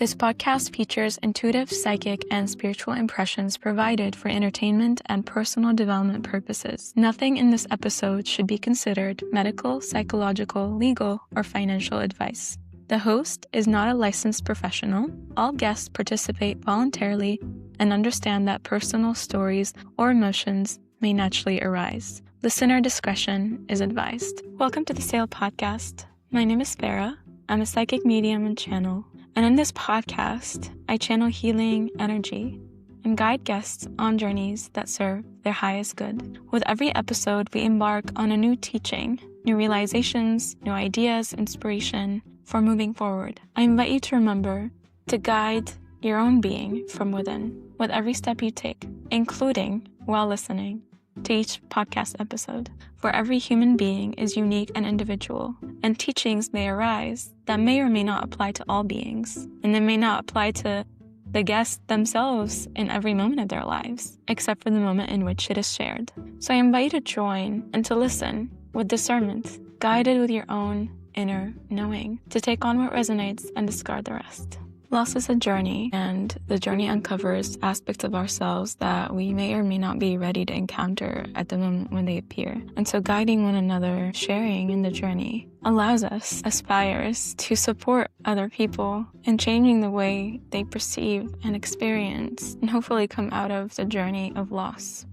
This podcast features intuitive, psychic, and spiritual impressions provided for entertainment and personal development purposes. Nothing in this episode should be considered medical, psychological, legal, or financial advice. The host is not a licensed professional. All guests participate voluntarily and understand that personal stories or emotions may naturally arise. Listener discretion is advised. Welcome to the Sael Podcast. My name is Farah. I'm a psychic medium and channel. And in this podcast, I channel healing energy and guide guests on journeys that serve their highest good. With every episode, we embark on a new teaching, new realizations, new ideas, inspiration for moving forward. I invite you to remember to guide your own being from within with every step you take, including while listening to each podcast episode. For every human being is unique and individual, and teachings may arise that may or may not apply to all beings, and they may not apply to the guests themselves in every moment of their lives, except for the moment in which it is shared. So I invite you to join and to listen with discernment, guided with your own inner knowing, to take on what resonates and discard the rest. Loss is a journey, and the journey uncovers aspects of ourselves that we may or may not be ready to encounter at the moment when they appear. And so guiding one another, sharing in the journey, allows us, aspires to support other people in changing the way they perceive and experience, and hopefully come out of the journey of loss.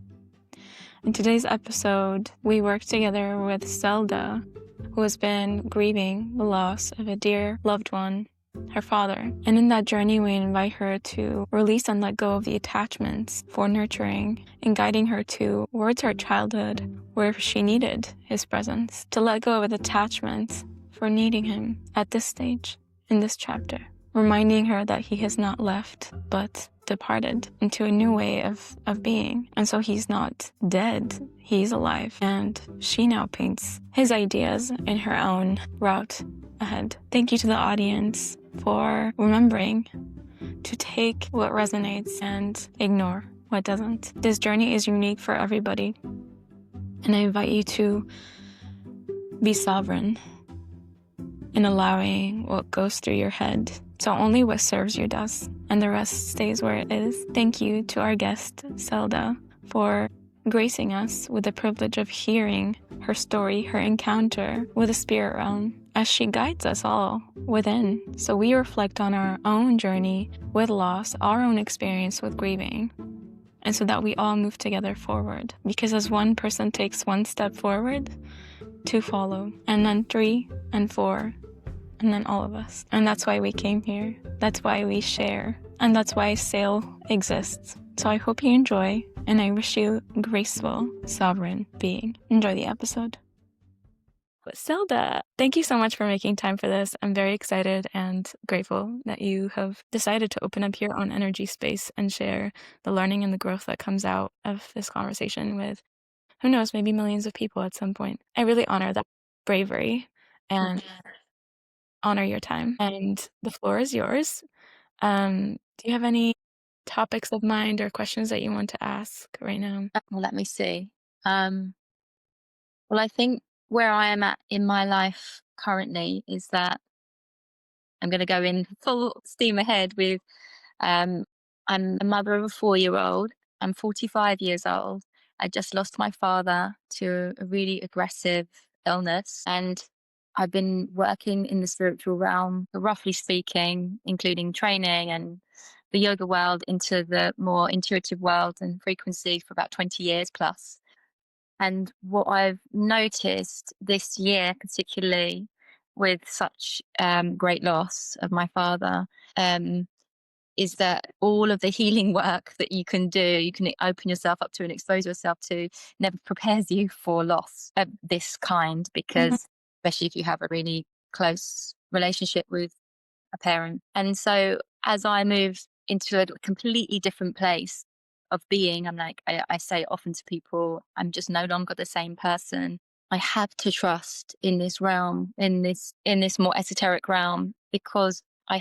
In today's episode, we work together with Selda, who has been grieving the loss of a dear loved one, her father. And in that journey, we invite her to release and let go of the attachments for nurturing and guiding her towards her childhood where she needed his presence, to let go of attachments for needing him at this stage, in this chapter, reminding her that he has not left, but departed into a new way of being. And so he's not dead, he's alive. And she now paints his ideas in her own route ahead. Thank you to the audience for remembering to take what resonates and ignore what doesn't. This journey is unique for everybody, and I invite you to be sovereign in allowing what goes through your head. So only what serves you does, and the rest stays where it is. Thank you to our guest, Selda, for gracing us with the privilege of hearing her story, her encounter with the spirit realm, as she guides us all within. So we reflect on our own journey with loss, our own experience with grieving, and so that we all move together forward. Because as one person takes one step forward, two follow, and then 3 and 4, and then all of us. And that's why we came here. That's why we share. And that's why Sael exists. So I hope you enjoy, and I wish you a graceful, sovereign being. Enjoy the episode. Selda, thank you so much for making time for this. I'm very excited and grateful that you have decided to open up your own energy space and share the learning and the growth that comes out of this conversation with, who knows, maybe millions of people at some point. I really honor that bravery and honor your time. And the floor is yours. Do you have any topics of mind or questions that you want to ask right now? Let me see. Well, I think where I am at in my life currently is that I'm going to go in full steam ahead with, I'm a mother of a 4-year-old. I'm 45 years old. I just lost my father to a really aggressive illness, and I've been working in the spiritual realm, roughly speaking, including training and the yoga world, into the more intuitive world and frequency for about 20 years plus. And what I've noticed this year, particularly with such great loss of my father, is that all of the healing work that you can do, you can open yourself up to and expose yourself to, never prepares you for loss of this kind, because especially if you have a really close relationship with a parent. And so as I moved into a completely different place of being, I'm like, I say often to people, I'm just no longer the same person. I have to trust in this realm, in this more esoteric realm, because I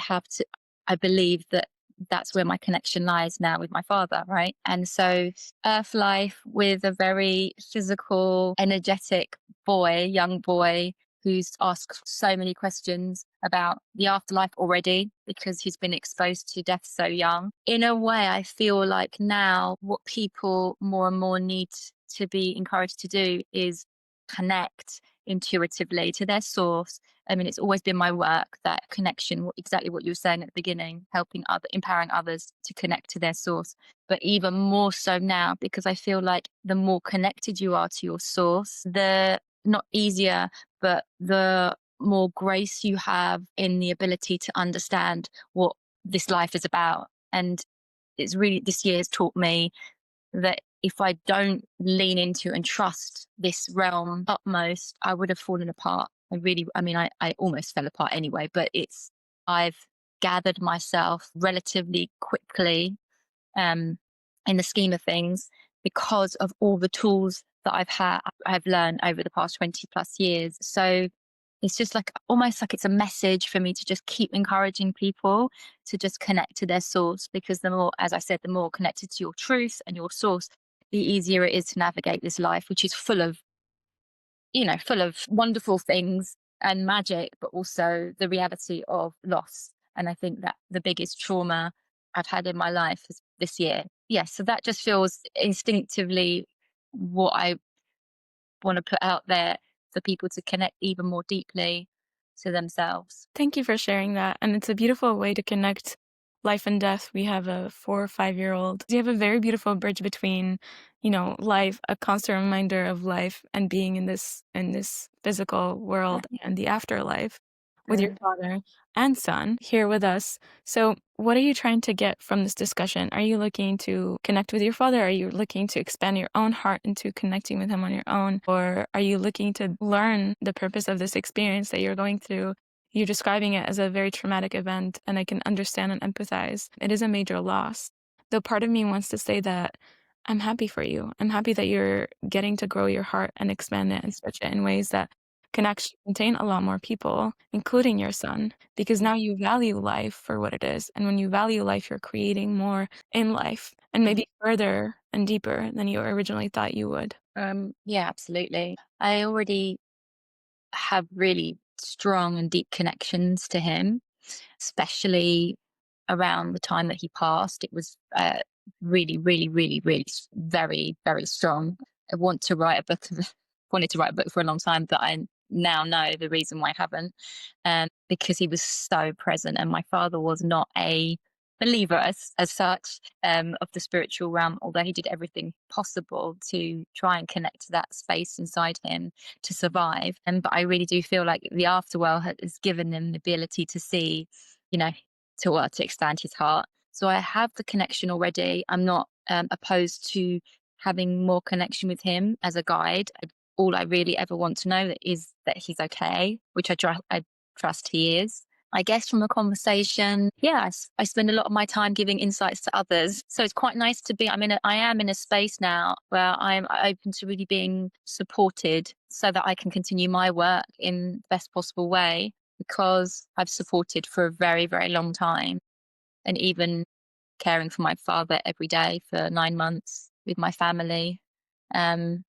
believe that that's where my connection lies now with my father, right? And so earth life with a very physical, energetic boy, young boy, who's asked so many questions about the afterlife already because he's been exposed to death so young. In a way, I feel like now what people more and more need to be encouraged to do is connect intuitively to their source. I mean, it's always been my work, that connection, exactly what you were saying at the beginning, empowering others to connect to their source. But even more so now, because I feel like the more connected you are to your source, the not easier, but the more grace you have in the ability to understand what this life is about. And it's really, this year has taught me that if I don't lean into and trust this realm utmost, I would have fallen apart. I almost fell apart anyway, but I've gathered myself relatively quickly, um, in the scheme of things, because of all the tools that I've learned over the past 20 plus years. So it's just like almost like it's a message for me to just keep encouraging people to just connect to their source, because the more, as I said, the more connected to your truth and your source, the easier it is to navigate this life, which is full of wonderful things and magic, but also the reality of loss. And I think that the biggest trauma I've had in my life is this year. Yes, so that just feels instinctively what I want to put out there for people to connect even more deeply to themselves. Thank you for sharing that. And it's a beautiful way to connect life and death. We have a 4 or 5 year old. You have a very beautiful bridge between, life, a constant reminder of life and being in this physical world and the afterlife with your father and son here with us. So, what are you trying to get from this discussion? Are you looking to connect with your father? Are you looking to expand your own heart into connecting with him on your own? Or are you looking to learn the purpose of this experience that you're going through? You're describing it as a very traumatic event, and I can understand and empathize. It is a major loss. Though part of me wants to say that I'm happy for you. I'm happy that you're getting to grow your heart and expand it and stretch it in ways that can actually contain a lot more people, including your son, because now you value life for what it is. And when you value life, you're creating more in life and maybe further and deeper than you originally thought you would. Yeah, absolutely. I already have really strong and deep connections to him, especially around the time that he passed. It was really, really, really, really very, very strong. I want to write a book. Wanted to write a book for a long time, but I now know the reason why I haven't, because he was so present, and my father was not a believer as such, of the spiritual realm, although he did everything possible to try and connect to that space inside him to survive. And but I really do feel like the afterworld has given him the ability to see, you know, to expand his heart. So I have the connection already. I'm not opposed to having more connection with him as a guide. All I really ever want to know is that he's okay, which I trust he is. I guess from a conversation, yeah, I spend a lot of my time giving insights to others. So it's quite nice to be, I am in a space now where I'm open to really being supported so that I can continue my work in the best possible way, because I've supported for a very, very long time. And even caring for my father every day for 9 months with my family. Um,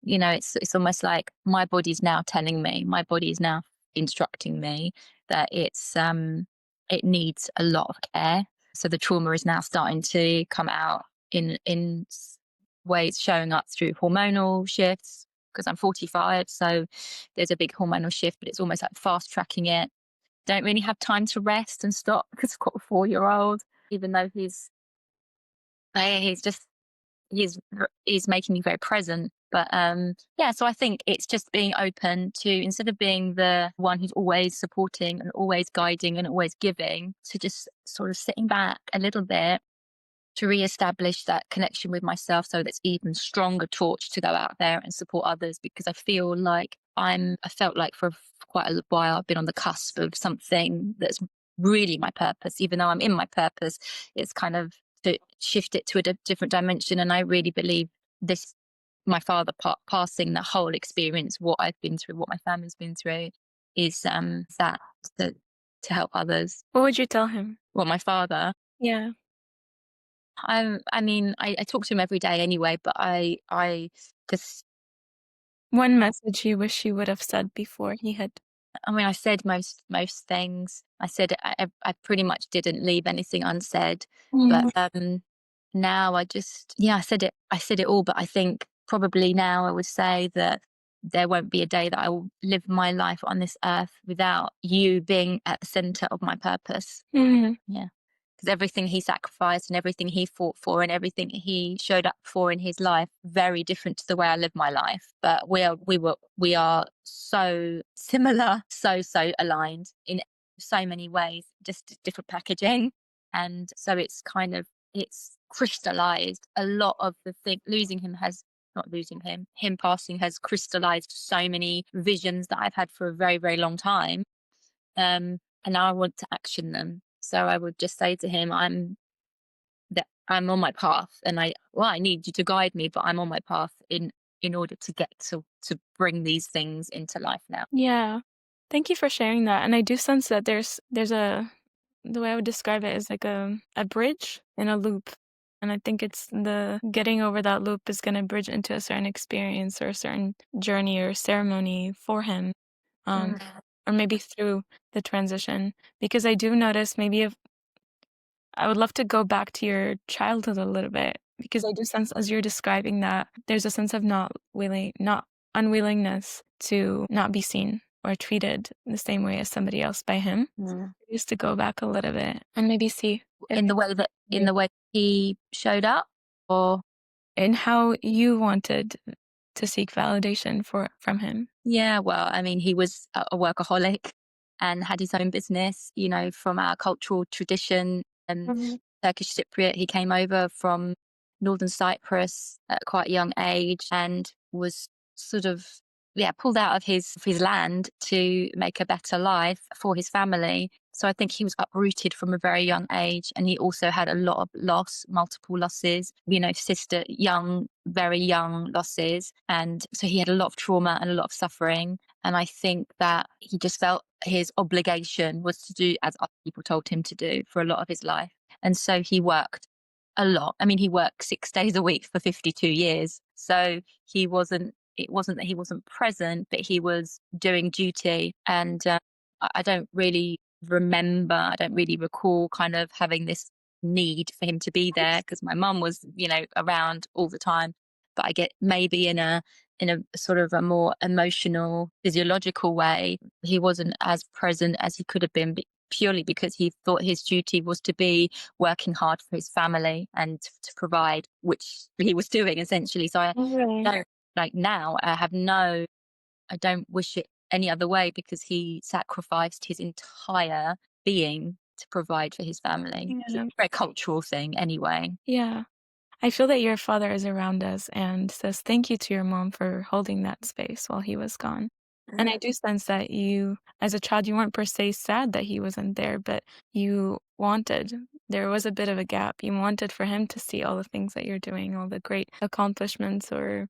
it's almost like my body's now telling me, my body is now instructing me that it needs a lot of care. So the trauma is now starting to come out in ways, showing up through hormonal shifts, because I'm 45, so there's a big hormonal shift, but it's almost like fast tracking it. Don't really have time to rest and stop because I've got a 4-year-old, even though he's just he's making me very present. But yeah, so I think it's just being open to, instead of being the one who's always supporting and always guiding and always giving, to just sort of sitting back a little bit to reestablish that connection with myself, so that's even stronger torch to go out there and support others. Because I feel like I felt like for quite a while I've been on the cusp of something that's really my purpose. Even though I'm in my purpose, it's kind of to shift it to a different dimension. And I really believe this, my father passing the whole experience, what I've been through, what my family's been through, is that to, to help others. What would you tell him? Well, my father, Yeah. I talk to him every day anyway, but I just One message you wish you would have said before he had. I mean, I said most things. I said I pretty much didn't leave anything unsaid. But now I said it all. But I think probably now I would say that there won't be a day that I will live my life on this earth without you being at the center of my purpose. Mhm. Yeah. Because everything he sacrificed and everything he fought for and everything he showed up for in his life, very different to the way I live my life. But we are so similar, so aligned in so many ways, just different packaging. And so it's crystallized a lot of the thing. Him passing has crystallized so many visions that I've had for a very, very long time. And now I want to action them. So I would just say to him, I'm on my path, and I need you to guide me, but I'm on my path in order to get to bring these things into life now. Yeah. Thank you for sharing that. And I do sense that there's the way I would describe it is like a bridge in a loop. And I think it's the getting over that loop is going to bridge into a certain experience or a certain journey or ceremony for him. Mm. Or maybe through the transition. Because I do notice maybe if I would love to go back to your childhood a little bit, because I do sense as you're describing that there's a sense of not unwillingness to not be seen or treated the same way as somebody else by him. Mm. Used to go back a little bit and maybe see if In the way he showed up, or in how you wanted to seek validation from him. yeah, well, I mean, he was a workaholic and had his own business, from our cultural tradition. Mhm. Turkish Cypriot, he came over from Northern Cyprus at quite a young age and was sort of, pulled out of his land to make a better life for his family. So I think he was uprooted from a very young age, and he also had a lot of multiple losses, very young losses. And so he had a lot of trauma and a lot of suffering. And I think that he just felt his obligation was to do as other people told him to do for a lot of his life. And so he worked a lot. I mean, he worked 6 days a week for 52 years. So it wasn't that he wasn't present, but he was doing duty. And I don't really recall kind of having this need for him to be there, because my mum was, around all the time. But I get maybe in a sort of a more emotional, physiological way, he wasn't as present as he could have been, purely because he thought his duty was to be working hard for his family and to provide, which he was doing essentially. So I Really? don't, like, now I don't wish it any other way, because he sacrificed his entire being to provide for his family. It's a Yeah. very cultural thing anyway. Yeah. I feel that your father is around us and says thank you to your mom for holding that space while he was gone. And I do sense that you, as a child, you weren't per se sad that he wasn't there, but there was a bit of a gap. You wanted for him to see all the things that you're doing, all the great accomplishments or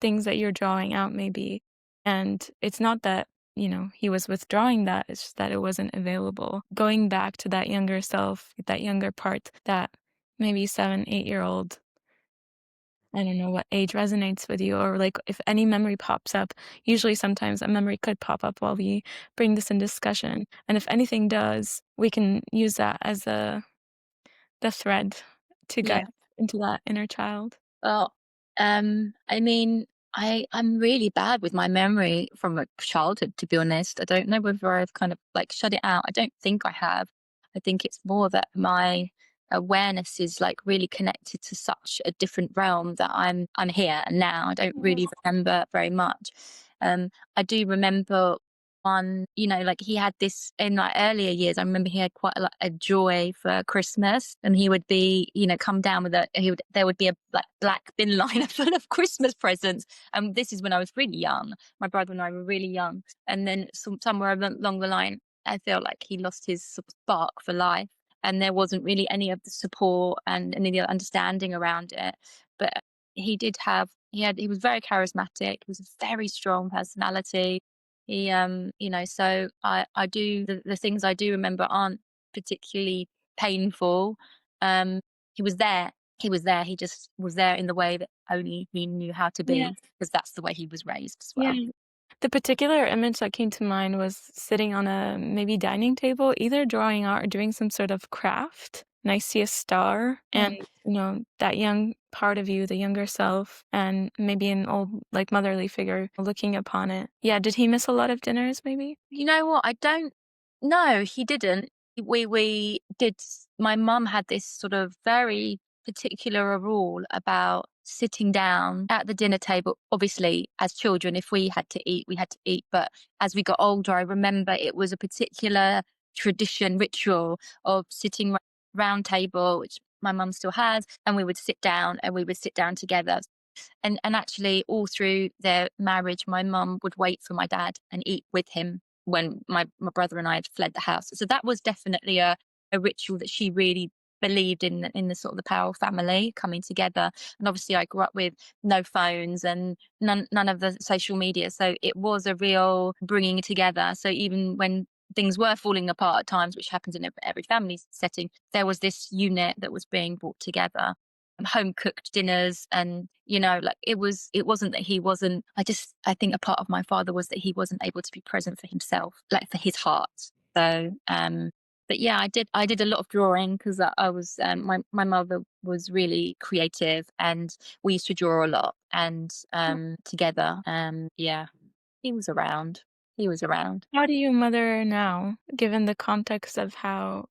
things that you're drawing out, maybe. And it's not that, he was withdrawing that, it's just that it wasn't available. Going back to that younger self, that younger part, that maybe 7, 8-year-old, I don't know what age resonates with you, or like if any memory pops up. Usually sometimes a memory could pop up while we bring this in discussion. And if anything does, we can use that as the thread to Yeah. guide into that inner child. Well, I mean, I'm really bad with my memory from a childhood, to be honest. I don't know whether I've kind of like shut it out. I don't think I have. I think it's more that my awareness is like really connected to such a different realm that I'm here and now. I don't really remember very much. I do remember one, like he had this in like earlier years. I remember he had quite a joy for Christmas, and he would be, come down with there would be a black bin liner full of Christmas presents. And this is when I was really young. My brother and I were really young. And then somewhere along the line, I feel like he lost his sort of spark for life. And there wasn't really any of the support and any of the understanding around it. But he was very charismatic. He was a very strong personality. So the things I do remember aren't particularly painful. He was there he was there. He just was there in the way that only he knew how to Yeah. be, because that's the way he was raised as Yeah. well. The particular image that came to mind was sitting on a maybe dining table, either drawing art or doing some sort of craft. And I see a star and, that young part of you, the younger self, and maybe an old, like, motherly figure looking upon it. Yeah, did he miss a lot of dinners, maybe? You know what? I don't. No, he didn't. We did. My mum had this sort of very particular rule about sitting down at the dinner table. Obviously, as children, if we had to eat, we had to eat. But as we got older, I remember it was a particular tradition, ritual of sitting round table, which my mum still has, and we would sit down and we would sit down together. And actually, all through their marriage, my mum would wait for my dad and eat with him when my brother and I had fled the house. So that was definitely a ritual that she really believed in the sort of the power of family coming together. And obviously, I grew up with no phones and none of the social media, so it was a real bringing together. So even when things were falling apart at times, which happens in every family setting, there was this unit that was being brought together, home cooked dinners. And like, it wasn't that he wasn't, I think a part of my father was that he wasn't able to be present for himself, like for his heart. So but yeah, I did a lot of drawing, because I was my mother was really creative, and we used to draw a lot, and together. Yeah, he was around. He was around. How do you mother now, given the context of how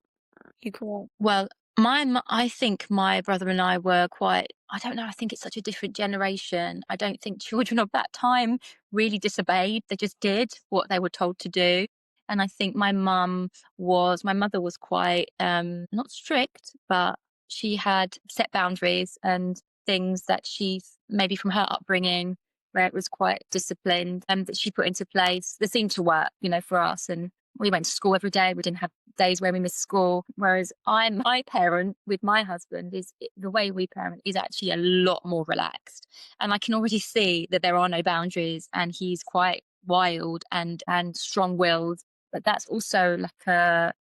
you grew up? Well, I think my brother and I were quite, I don't know, I think it's such a different generation. I don't think children of that time really disobeyed. They just did what they were told to do. And I think my mother was quite, not strict, but she had set boundaries and things that she, maybe from her upbringing, where it was quite disciplined, and that she put into place that seemed to work, for us. And we went to school every day. We didn't have days where we missed school. Whereas my parent with my husband, the way we parent is actually a lot more relaxed. And I can already see that there are no boundaries, and he's quite wild and strong willed. But that's also like I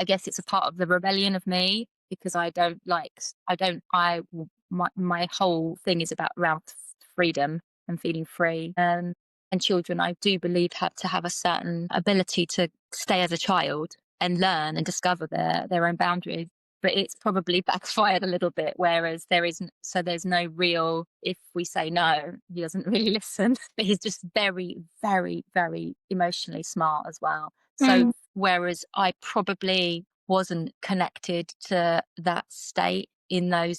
guess it's a part of the rebellion of me, because my whole thing is about around freedom and feeling free. And children, I do believe, have to have a certain ability to stay as a child and learn and discover their own boundaries. But it's probably backfired a little bit, whereas there's no real, if we say no, he doesn't really listen. But he's just very, very, very emotionally smart as well. So whereas I probably wasn't connected to that state in the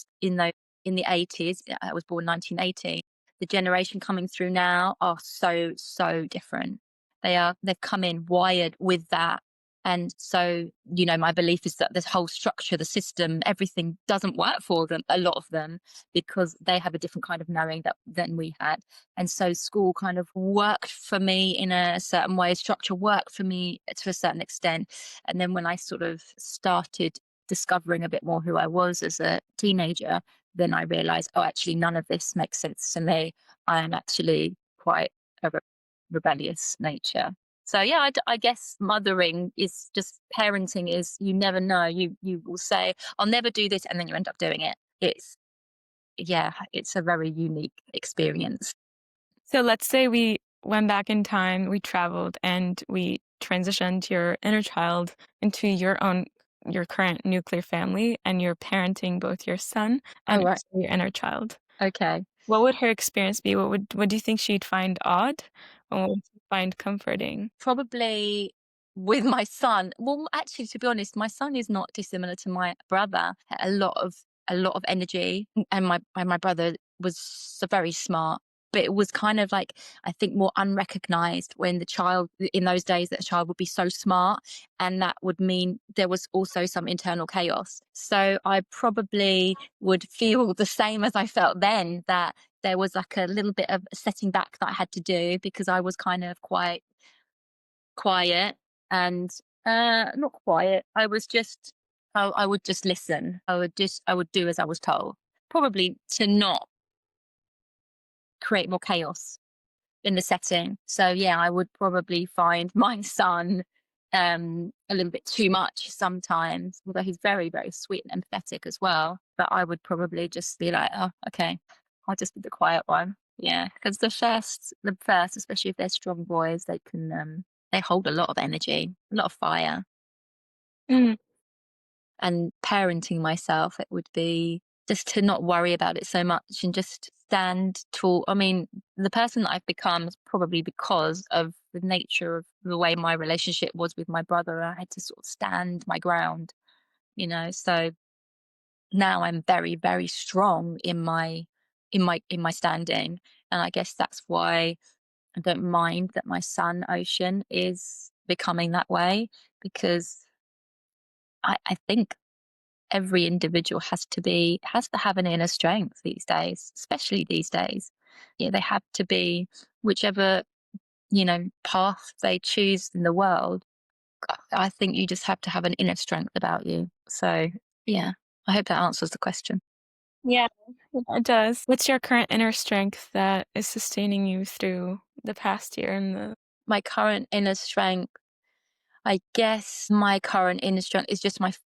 80s, I was born 1980. The generation coming through now are so, so different. They've come in wired with that. And so, my belief is that this whole structure, the system, everything doesn't work for them, a lot of them, because they have a different kind of knowing than we had. And so school kind of worked for me in a certain way, structure worked for me to a certain extent. And then when I sort of started discovering a bit more who I was as a teenager, then I realized, oh, actually, none of this makes sense to me. I am actually quite a rebellious nature. So yeah, I guess mothering is just, parenting is, you never know. You will say, I'll never do this, and then you end up doing it. It's a very unique experience. So let's say we went back in time, we traveled, and we transitioned your inner child into your current nuclear family, and you're parenting both your son and Oh, right. also your inner child. Okay. What would her experience be? What do you think she'd find odd, and what would she find comforting? Probably with my son. Well, actually, to be honest, my son is not dissimilar to my brother. A lot of energy, and my brother was very smart. But it was kind of like, I think, more unrecognized when the child, in those days, that a child would be so smart, and that would mean there was also some internal chaos. So I probably would feel the same as I felt then, that there was like a little bit of setting back that I had to do, because I was kind of quite quiet and not quiet. I would just listen. I would do as I was told, probably to not create more chaos in the setting. So yeah, I would probably find my son a little bit too much sometimes, although he's very, very sweet and empathetic as well. But I would probably just be like, oh, okay, I'll just be the quiet one. Yeah, because the first, especially if they're strong boys, they hold a lot of energy, a lot of fire. Mm. And parenting myself, it would be just to not worry about it so much and just stand tall. I mean, the person that I've become is probably because of the nature of the way my relationship was with my brother. I had to sort of stand my ground. So now I'm very, very strong in my standing. And I guess that's why I don't mind that my son Ocean is becoming that way, because I think every individual has to have an inner strength these days, especially these days. Yeah, they have to be, whichever path they choose in the world. I think you just have to have an inner strength about you. So yeah, I hope that answers the question. Yeah, it does. What's your current inner strength that is sustaining you through the past year and the My current inner strength, I guess my current inner strength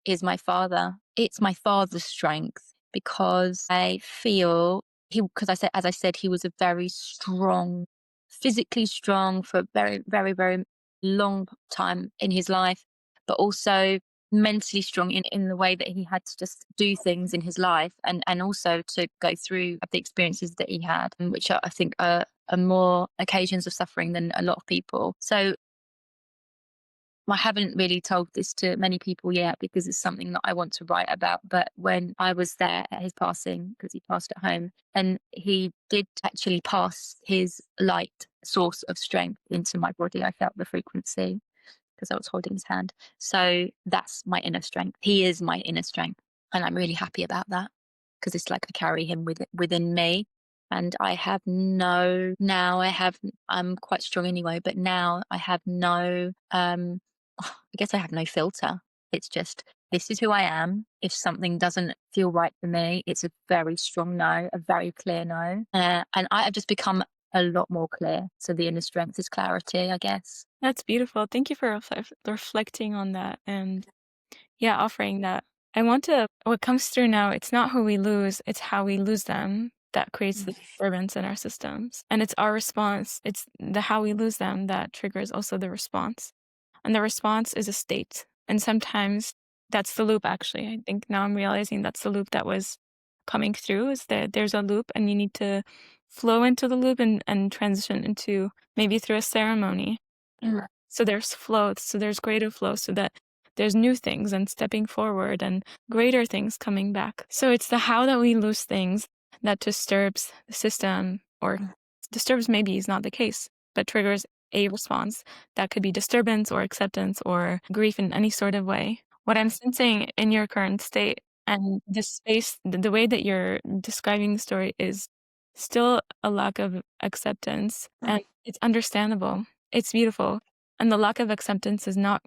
is my father. It's my father's strength, because I feel because as I said, he was a very strong, physically strong for a very, very, very long time in his life, but also mentally strong in the way that he had to just do things in his life, and also to go through the experiences that he had, which I think are more occasions of suffering than a lot of people. So I haven't really told this to many people yet, because it's something that I want to write about. But when I was there at his passing, because he passed at home, and he did actually pass his light source of strength into my body, I felt the frequency because I was holding his hand. So that's my inner strength. He is my inner strength. And I'm really happy about that, because it's like I carry him within me. And I'm quite strong anyway, but now I have I guess I have no filter. It's just, this is who I am. If something doesn't feel right for me, it's a very strong no, a very clear no. And I have just become a lot more clear. So the inner strength is clarity, I guess. That's beautiful. Thank you for reflecting on that and, yeah, offering that. What comes through now, it's not who we lose, it's how we lose them that creates the disturbance in our systems. And it's our response, it's the how we lose them that triggers also the response. And the response is a state. And sometimes that's the loop, actually. I think now I'm realizing that's the loop that was coming through, is that there's a loop and you need to flow into the loop and transition into, maybe through a ceremony. Mm. So there's flow, so there's greater flow, so that there's new things and stepping forward and greater things coming back. So it's the how that we lose things that disturbs the system, or disturbs maybe is not the case, but triggers a response that could be disturbance or acceptance or grief in any sort of way. What I'm sensing in your current state and this space, the way that you're describing the story, is still a lack of acceptance, and it's understandable. It's beautiful. And the lack of acceptance is not,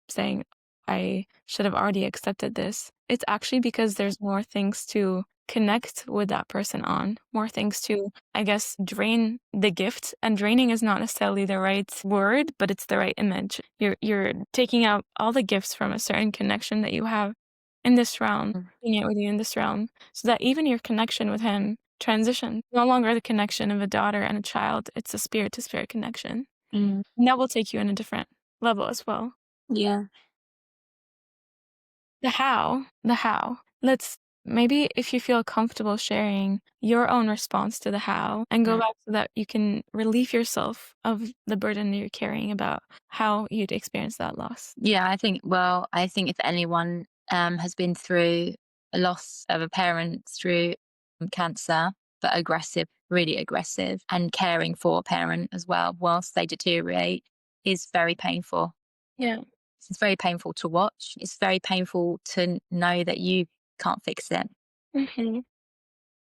saying, I should have already accepted this. It's actually because there's more things to connect with that person on, more things to, I guess, drain the gift. And draining is not necessarily the right word, but it's the right image. You're taking out all the gifts from a certain connection that you have in this realm, bringing it with you in this realm, so that even your connection with him transitions. No longer the connection of a daughter and a child, it's a spirit to spirit connection. Mm. And that will take you in a different level as well. Yeah. The how. Let's, maybe if you feel comfortable sharing your own response to the how, and go back so that you can relieve yourself of the burden you're carrying about how you'd experience that loss. Yeah, I think if anyone has been through a loss of a parent through cancer, but aggressive, really aggressive, and caring for a parent as well whilst they deteriorate, is very painful. Yeah. It's very painful to watch. It's very painful to know that you can't fix it. Mm-hmm.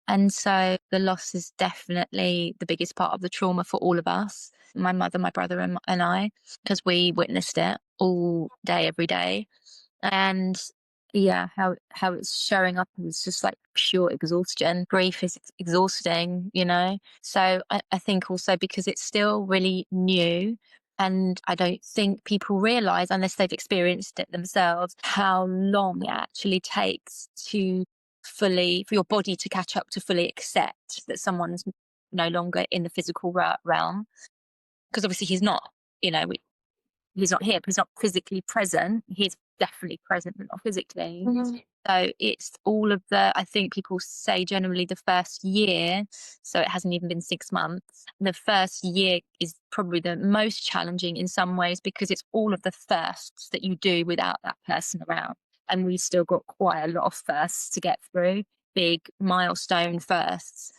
And so the loss is definitely the biggest part of the trauma for all of us, my mother, my brother, and I, because we witnessed it all day, every day. And yeah, how it's showing up is just like pure exhaustion. Grief is exhausting. So I think also because it's still really new, And I don't think people realize, unless they've experienced it themselves, how long it actually takes to for your body to catch up to fully accept that someone's no longer in the physical realm. Because obviously he's not, you know, he's not here, he's not physically present. He's definitely present, but not physically. So it's all of I think people say generally the first year, so it hasn't even been 6 months. The first year is probably the most challenging in some ways because it's all of the firsts that you do without that person around. And we've still got quite a lot of firsts to get through, big milestone firsts,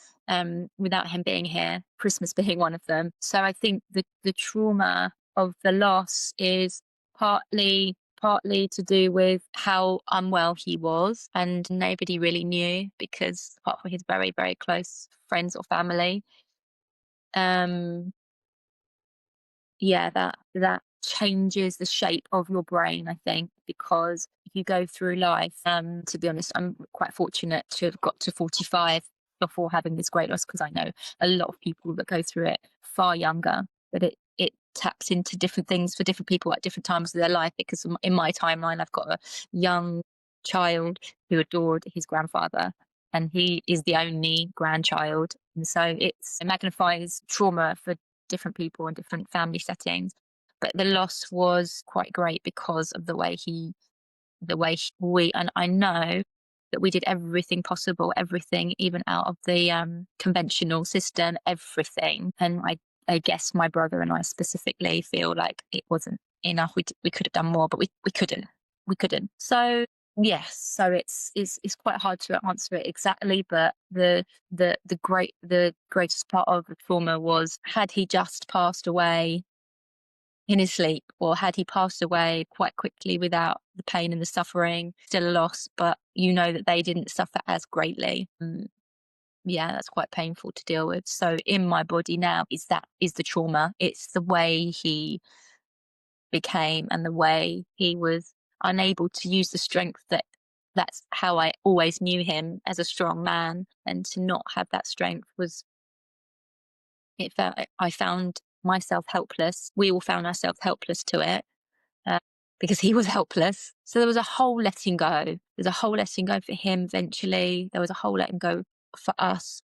without him being here, Christmas being one of them. So I think the trauma of the loss is partly to do with how unwell he was, and nobody really knew because apart from his very, very close friends or family. Yeah, that changes the shape of your brain, I think, because if you go through life, to be honest, I'm quite fortunate to have got to 45 before having this great loss, because I know a lot of people that go through it far younger, but it taps into different things for different people at different times of their life. Because in my timeline, I've got a young child who adored his grandfather, and he is the only grandchild. And so it magnifies trauma for different people and different family settings. But the loss was quite great because of the way we, and I know that we did everything possible, everything, even out of the conventional system, everything. And I guess my brother and I specifically feel like it wasn't enough. We could have done more, but we couldn't. We couldn't. So yes, so it's quite hard to answer it exactly, but the greatest part of the trauma was, had he just passed away in his sleep, or had he passed away quite quickly without the pain and the suffering, still a loss, but you know that they didn't suffer as greatly. Yeah, that's quite painful to deal with. So in my body now is the trauma. It's the way he became and the way he was unable to use the strength that's how I always knew him, as a strong man, and to not have that strength I found myself helpless. We all found ourselves helpless to it, because he was helpless. So there was a whole letting go. There's a whole letting go for him eventually. There was a whole letting go for us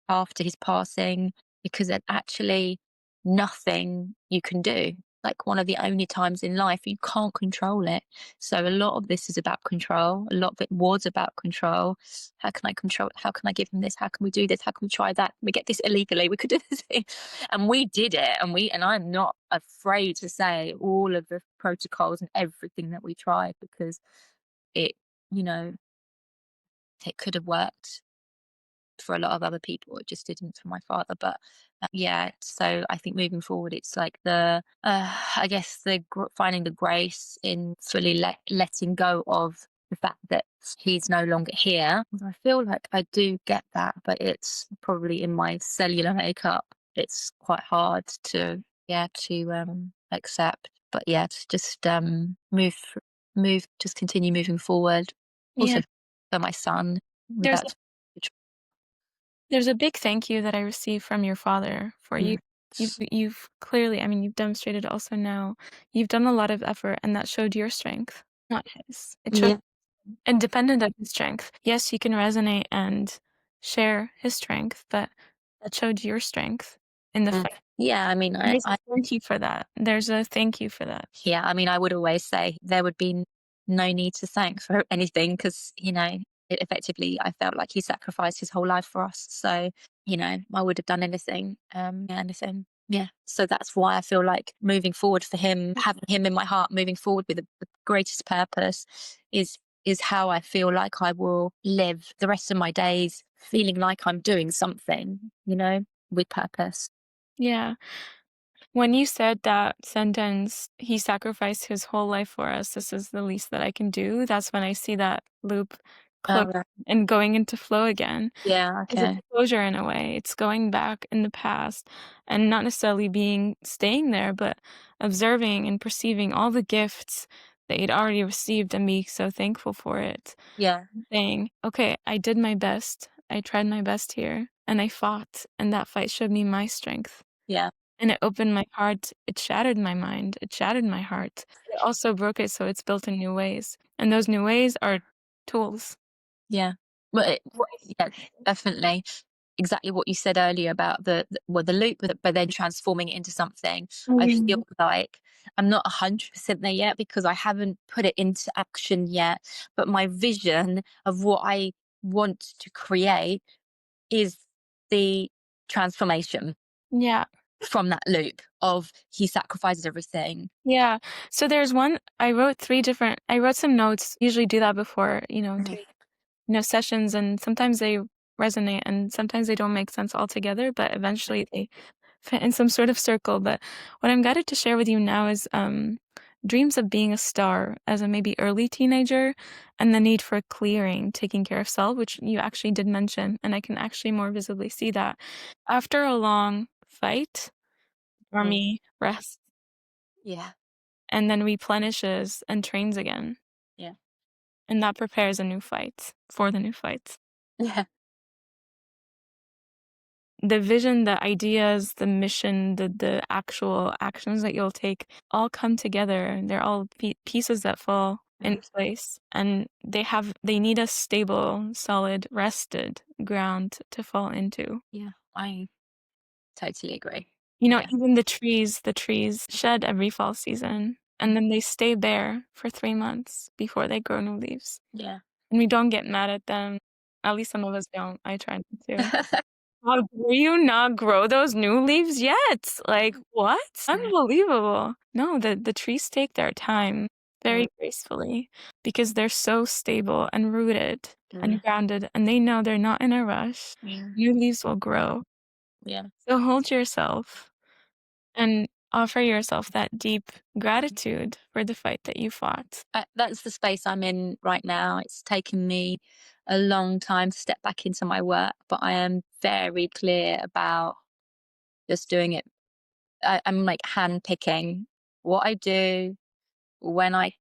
after his passing, because there's actually nothing you can do. Like, one of the only times in life you can't control it. So a lot of this is about control. A lot of it was about control. How can I control it? How can I give him this? How can we do this? How can we try that? Can we get this illegally? We could do this thing. And we did it. And I'm not afraid to say all of the protocols and everything that we tried, because it, you know, it could have worked for a lot of other people. It just didn't for my father. But yeah, so I think moving forward, it's like I guess finding the grace in fully letting go of the fact that he's no longer here. I feel like I do get that, but it's probably in my cellular makeup. It's quite hard to accept. But yeah, to just just continue moving forward. Also, Yeah. for my son, There's without. there's a big thank you that I received from your father for you. You've clearly, I mean, you've demonstrated also now, you've done a lot of effort, and that showed your strength, not his. It showed Yeah. independent of his strength. Yes, you can resonate and share his strength, but that showed your strength in the fight. Yeah, I mean, There's a thank you for that. There's a thank you for that. yeah, I mean, I would always say there would be no need to thank for anything, because, effectively, I felt like he sacrificed his whole life for us. So, I would have done anything, anything. Yeah. So that's why I feel like moving forward for him, having him in my heart, moving forward with the greatest purpose is how I feel like I will live the rest of my days, feeling like I'm doing something, with purpose. Yeah. When you said that sentence, he sacrificed his whole life for us, this is the least that I can do, that's when I see that loop close Right. and going into flow again. Yeah. It's a Okay. closure in a way. It's going back in the past and not necessarily staying there, but observing and perceiving all the gifts that you'd already received and be so thankful for it. Yeah. Saying, okay, I did my best. I tried my best here and I fought, and that fight showed me my strength. Yeah. And it opened my heart. It shattered my mind. It shattered my heart. It also broke it so it's built in new ways. And those new ways are tools. Yeah. Well, yeah, definitely. Exactly what you said earlier about the loop, but then transforming it into something. I feel like I'm not 100% there yet because I haven't put it into action yet. But my vision of what I want to create is the transformation Yeah. from that loop of he sacrifices everything. Yeah. So there's one I wrote some notes, usually do that before, doing, sessions, and sometimes they resonate and sometimes they don't make sense altogether, but eventually they fit in some sort of circle. But what I'm guided to share with you now is dreams of being a star as a maybe early teenager, and the need for clearing, taking care of self, which you actually did mention, and I can actually more visibly see that. After a long fight, Mm. army rests Yeah. and then replenishes and trains again. Yeah. And that prepares a new fight for the new fight. Yeah. The vision, the ideas, the mission, the actual actions that you'll take all come together. They're all pieces that fall in place, and they need a stable, solid, rested ground to fall into. Yeah. I totally agree. Yeah. Even the trees shed every fall season, and then they stay bare for 3 months before they grow new leaves. Yeah. And we don't get mad at them. At least some of us don't. I try not to. How dare you not grow those new leaves yet? Like, what? Unbelievable. No, the trees take their time very gracefully because they're so stable and rooted and grounded, and they know they're not in a rush. Yeah. New leaves will grow. Yeah. So hold yourself and offer yourself that deep gratitude for the fight that you fought. That's the space I'm in right now. It's taken me a long time to step back into my work, but I am very clear about just doing it. I'm like hand picking what I do when I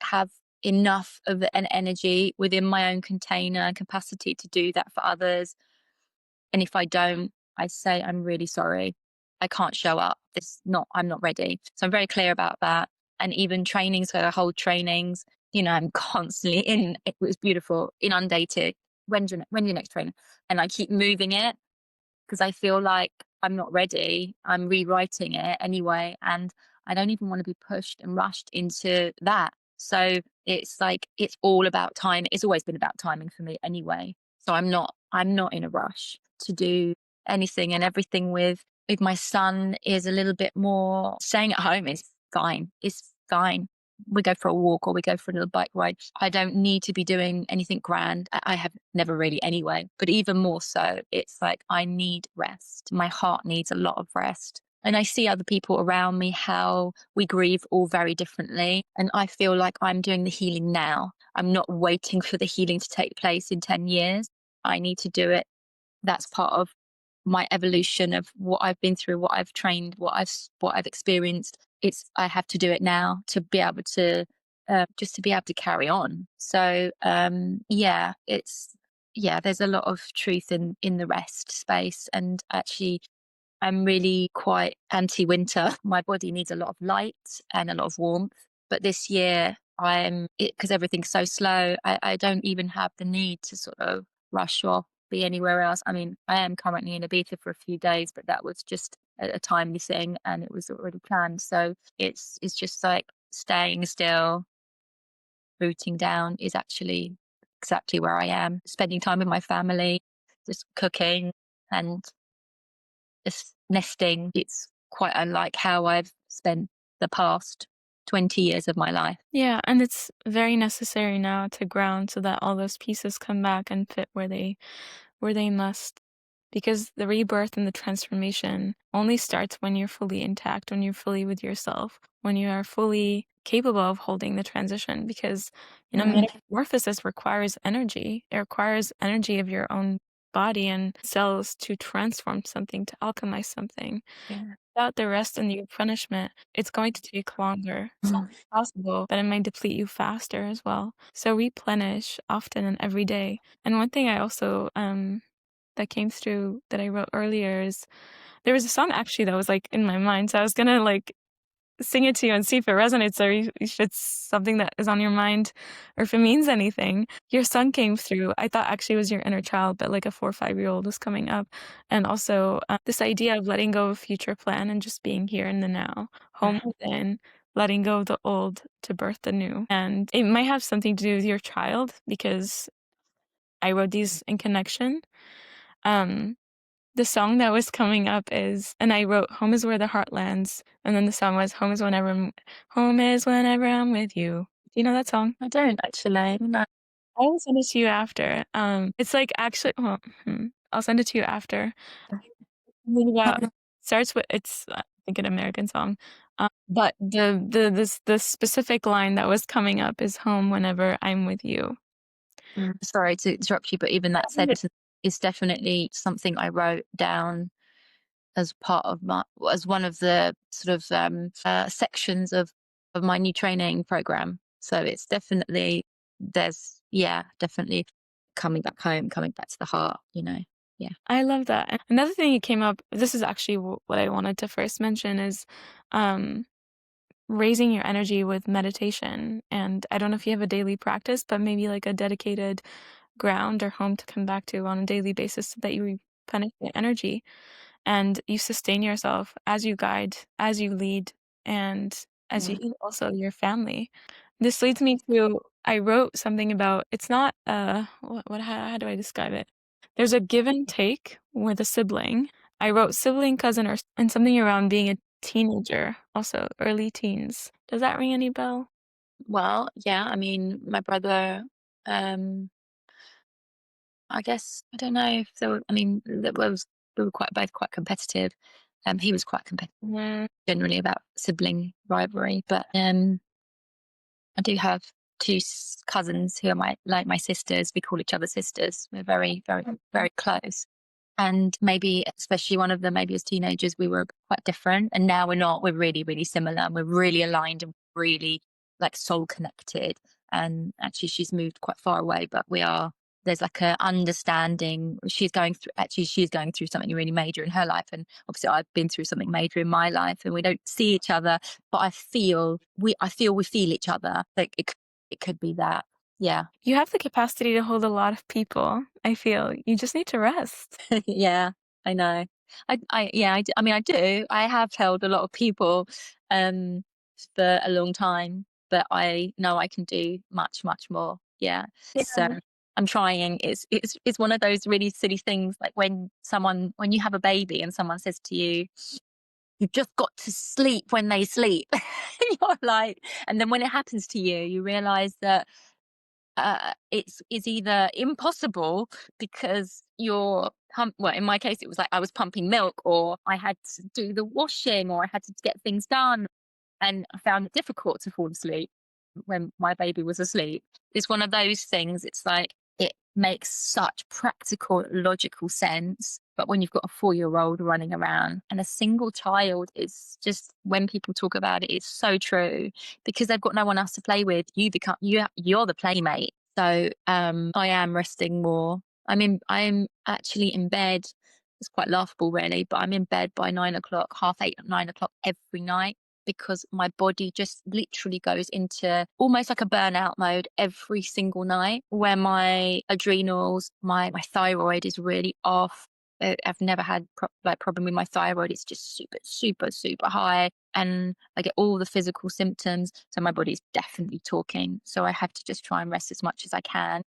have enough of an energy within my own container and capacity to do that for others. And if I don't, I say, I'm really sorry. I can't show up. I'm not ready. So I'm very clear about that. And even trainings, where I hold trainings, I'm constantly it was beautiful, inundated. When's your next training? And I keep moving it because I feel like I'm not ready. I'm rewriting it anyway. And I don't even want to be pushed and rushed into that. So it's like, it's all about time. It's always been about timing for me anyway. So I'm not in a rush to do anything, and everything with my son is a little bit more staying at home is fine. It's fine. We go for a walk or we go for a little bike ride. I don't need to be doing anything grand. I have never really anyway, but even more so, it's like I need rest. My heart needs a lot of rest. And I see other people around me, how we grieve all very differently. And I feel like I'm doing the healing now. I'm not waiting for the healing to take place in 10 years. I need to do it. That's part of my evolution of what I've been through, what I've trained, what I've experienced. I have to do it now to be able to just to be able to carry on. So there's a lot of truth in the rest space, and actually I'm really quite anti-winter. My body needs a lot of light and a lot of warmth. But this year, because everything's so slow, I don't even have the need to sort of rush off, be anywhere else. I mean, I am currently in Ibiza for a few days, but that was just a timely thing and it was already planned. So it's just like staying still, rooting down is actually exactly where I am. Spending time with my family, just cooking and just nesting. It's quite unlike how I've spent the past 20 years of my life. Yeah, and it's very necessary now to ground so that all those pieces come back and fit where they must. Because the rebirth and the transformation only starts when you're fully intact, when you're fully with yourself, when you are fully capable of holding the transition. Because, metamorphosis requires energy. It requires energy of your own body and cells to transform something, to alchemize something. Yeah. Without the rest and the replenishment, it's going to take longer. It's not possible, but it might deplete you faster as well. So replenish often and every day. And one thing I also that came through that I wrote earlier is there was a song actually that was like in my mind. So I was gonna like sing it to you and see if it resonates or if it's something that is on your mind or if it means anything. Your son came through. I thought actually it was your inner child, but like a 4 or 5-year-old was coming up. And also this idea of letting go of future plan and just being here in the now, home within, letting go of the old to birth the new. And it might have something to do with your child because I wrote these in connection. The song that was coming up is, and I wrote "Home is where the heart lands," and then the song was "Home is whenever I'm with you." Do you know that song? I don't actually. No. I will send it to you after. It's like actually, well, I'll send it to you after. Something about starts with it's I think an American song, but the specific line that was coming up is "Home whenever I'm with you." Sorry to interrupt you, but even that sentence is definitely something I wrote down as part of as one of the sort of sections of my new training program. So it's definitely definitely coming back home, coming back to the heart. Yeah. I love that. Another thing that came up, this is actually what I wanted to first mention is raising your energy with meditation. And I don't know if you have a daily practice, but maybe like a dedicated ground or home to come back to on a daily basis so that you replenish your energy and you sustain yourself as you guide, as you lead, and as you lead also your family. This leads me to, I wrote something about, it's not, how do I describe it? There's a give and take with a sibling. I wrote sibling, cousin, and something around being a teenager, also early teens. Does that ring any bell? Well, yeah. I mean, my brother. I guess I don't know if there were. I mean, we were both quite competitive. He was quite competitive generally about sibling rivalry, but I do have two cousins who are my sisters. We call each other sisters. We're very, very, very close. And maybe, especially one of them, maybe as teenagers, we were quite different. And now we're not. We're really, really similar. And we're really aligned and really like soul connected. And actually, she's moved quite far away, but there's like a understanding. She's going through something really major in her life. And obviously I've been through something major in my life, and we don't see each other, but I feel we feel each other. Like it could be that. Yeah. You have the capacity to hold a lot of people, I feel. You just need to rest. Yeah, I know. I mean, I do. I have held a lot of people for a long time, but I know I can do much, much more. Yeah. So I'm trying. It's one of those really silly things, like when you have a baby and someone says to you, "You've just got to sleep when they sleep." And you're like, and then when it happens to you, you realize that it's either impossible because well, in my case it was like I was pumping milk, or I had to do the washing, or I had to get things done, and I found it difficult to fall asleep when my baby was asleep. It's one of those things. It's like it makes such practical, logical sense. But when you've got a 4-year-old running around and a single child, it's just, when people talk about it, it's so true because they've got no one else to play with. You're the playmate. So I am resting more. I'm actually in bed. It's quite laughable, really, but I'm in bed by 9 o'clock, 7:30, 9 o'clock every night, because my body just literally goes into almost like a burnout mode every single night, where my adrenals, my thyroid is really off. I've never had problem with my thyroid. It's just super, super, super high, and I get all the physical symptoms. So my body's definitely talking. So I have to just try and rest as much as I can.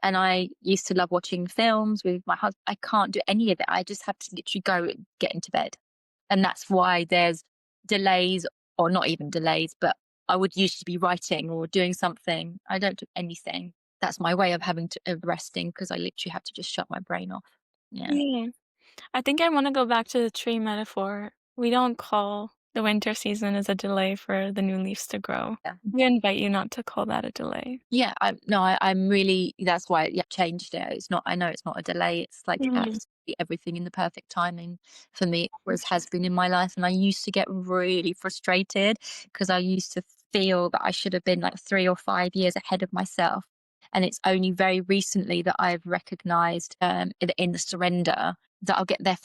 And I used to love watching films with my husband. I can't do any of it. I just have to literally go and get into bed. And that's why there's delays, or not even delays, but I would usually be writing or doing something. I don't do anything. That's my way of resting, because I literally have to just shut my brain off. Yeah. Yeah. I think I want to go back to the tree metaphor. We don't call the winter season as a delay for the new leaves to grow. Yeah. We invite you not to call that a delay. Yeah, I'm really, that's why I changed it. It's not, I know it's not a delay. It's like absolutely everything in the perfect timing for me, always has been in my life. And I used to get really frustrated because I used to feel that I should have been like 3 or 5 years ahead of myself. And it's only very recently that I've recognized in the surrender that I'll get there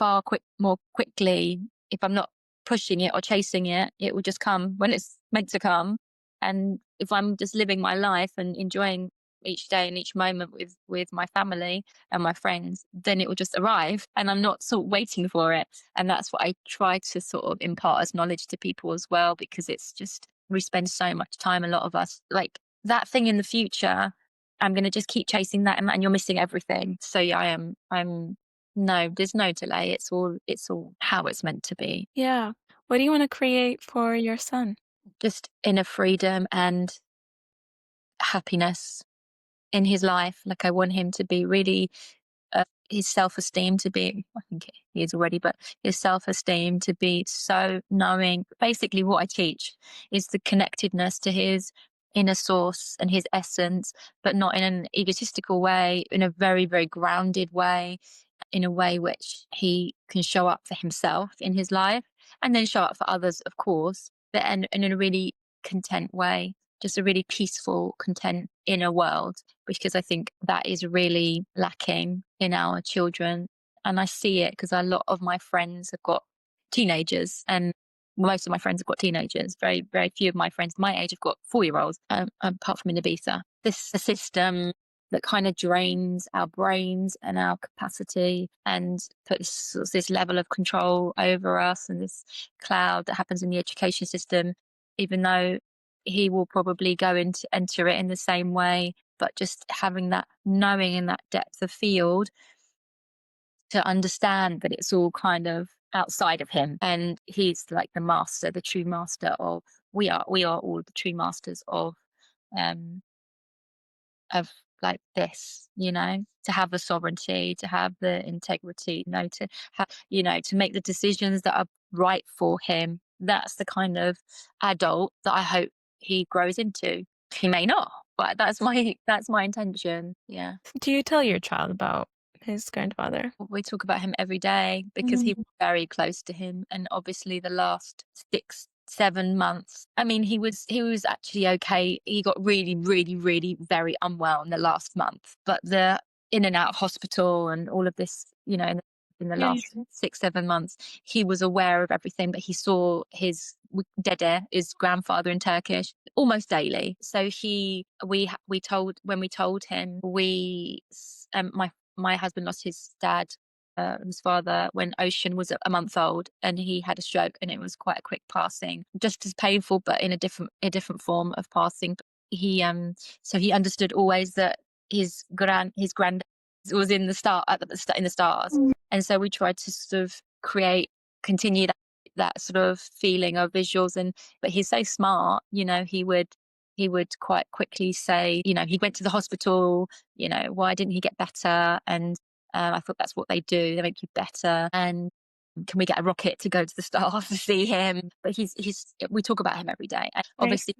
more quickly if I'm not pushing it or chasing it. It will just come when it's meant to come. And if I'm just living my life and enjoying each day and each moment with my family and my friends, then it will just arrive, and I'm not sort of waiting for it. And that's what I try to sort of impart as knowledge to people as well, because it's just, we spend so much time, a lot of us, like that thing in the future, I'm going to just keep chasing that, and you're missing everything. So yeah, I'm no, there's no delay. It's all how it's meant to be. Yeah. What do you want to create for your son? Just inner freedom and happiness in his life. Like, I want him to be really, his self-esteem to be, I think he is already, but his self-esteem to be so knowing. Basically what I teach is the connectedness to his inner source and his essence, but not in an egotistical way, in a very, very grounded way, in a way which he can show up for himself in his life, and then show up for others, of course, but and in a really content way, just a really peaceful, content inner world, because I think that is really lacking in our children. And I see it because a lot of my friends have got teenagers, and most of my friends have got teenagers. Very, very few of my friends my age have got 4-year-olds, apart from in Ibiza. This system that kind of drains our brains and our capacity and puts this level of control over us, and this cloud that happens in the education system, even though he will probably enter it in the same way, but just having that knowing in that depth of field to understand that it's all kind of outside of him, and he's like the master, the true master of, we are all the true masters um of like this, to have the sovereignty, to have the integrity, to have, to make the decisions that are right for him. That's the kind of adult that I hope he grows into. He may not, but that's my intention. Yeah. Do you tell your child about his grandfather? We talk about him every day because he was very close to him. And obviously the last 6-7 months, I mean, he was actually okay. He got really, really, really very unwell in the last month, but the in and out of hospital and all of this, in the last 6-7 months, he was aware of everything, but he saw his dede, his grandfather in Turkish, almost daily. So we told him, my husband lost his dad, his father, when Ocean was a month old, and he had a stroke, and it was quite a quick passing, just as painful, but in a different form of passing. He so he understood always that his granddad was in the stars, and so we tried to sort of continue that sort of feeling of visuals. But he's so smart, he would quite quickly say, he went to the hospital, why didn't he get better? And I thought that's what they do. They make you better. And can we get a rocket to go to the stars to see him? But we talk about him every day. And obviously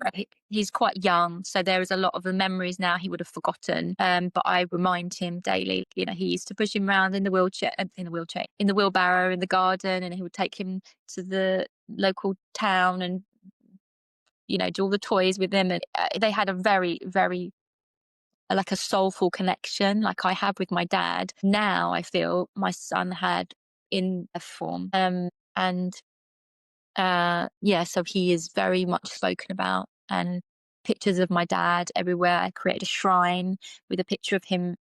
he's quite young, so there is a lot of the memories now he would have forgotten. But I remind him daily. He used to push him around in the wheelbarrow in the garden, and he would take him to the local town and do all the toys with him. And they had a very, very like a soulful connection, like I have with my dad. Now I feel my son had in a form. So he is very much spoken about, and pictures of my dad everywhere. I created a shrine with a picture of him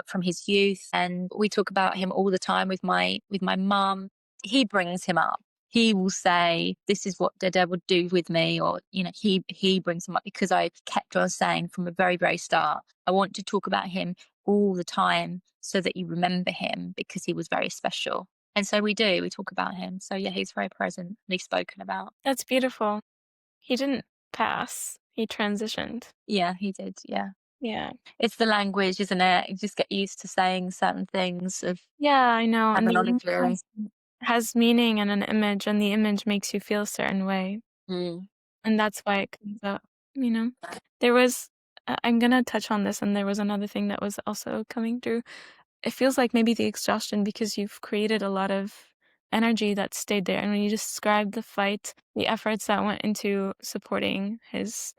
from his youth, and we talk about him all the time with my mum. He brings him up. He will say, this is what Dada would do with me, or, he brings him up, because I kept on saying from the very, very start, I want to talk about him all the time so that you remember him, because he was very special. And so we talk about him. So yeah, he's very present and he's spoken about. That's beautiful. He didn't pass. He transitioned. Yeah, he did. Yeah. Yeah. It's the language, isn't it? You just get used to saying certain things. Yeah, I know. And the has meaning and an image, and the image makes you feel a certain way. Mm. And that's why it comes up, There was, I'm going to touch on this, and there was another thing that was also coming through. It feels like maybe the exhaustion, because you've created a lot of energy that stayed there. And when you described the fight, the efforts that went into supporting his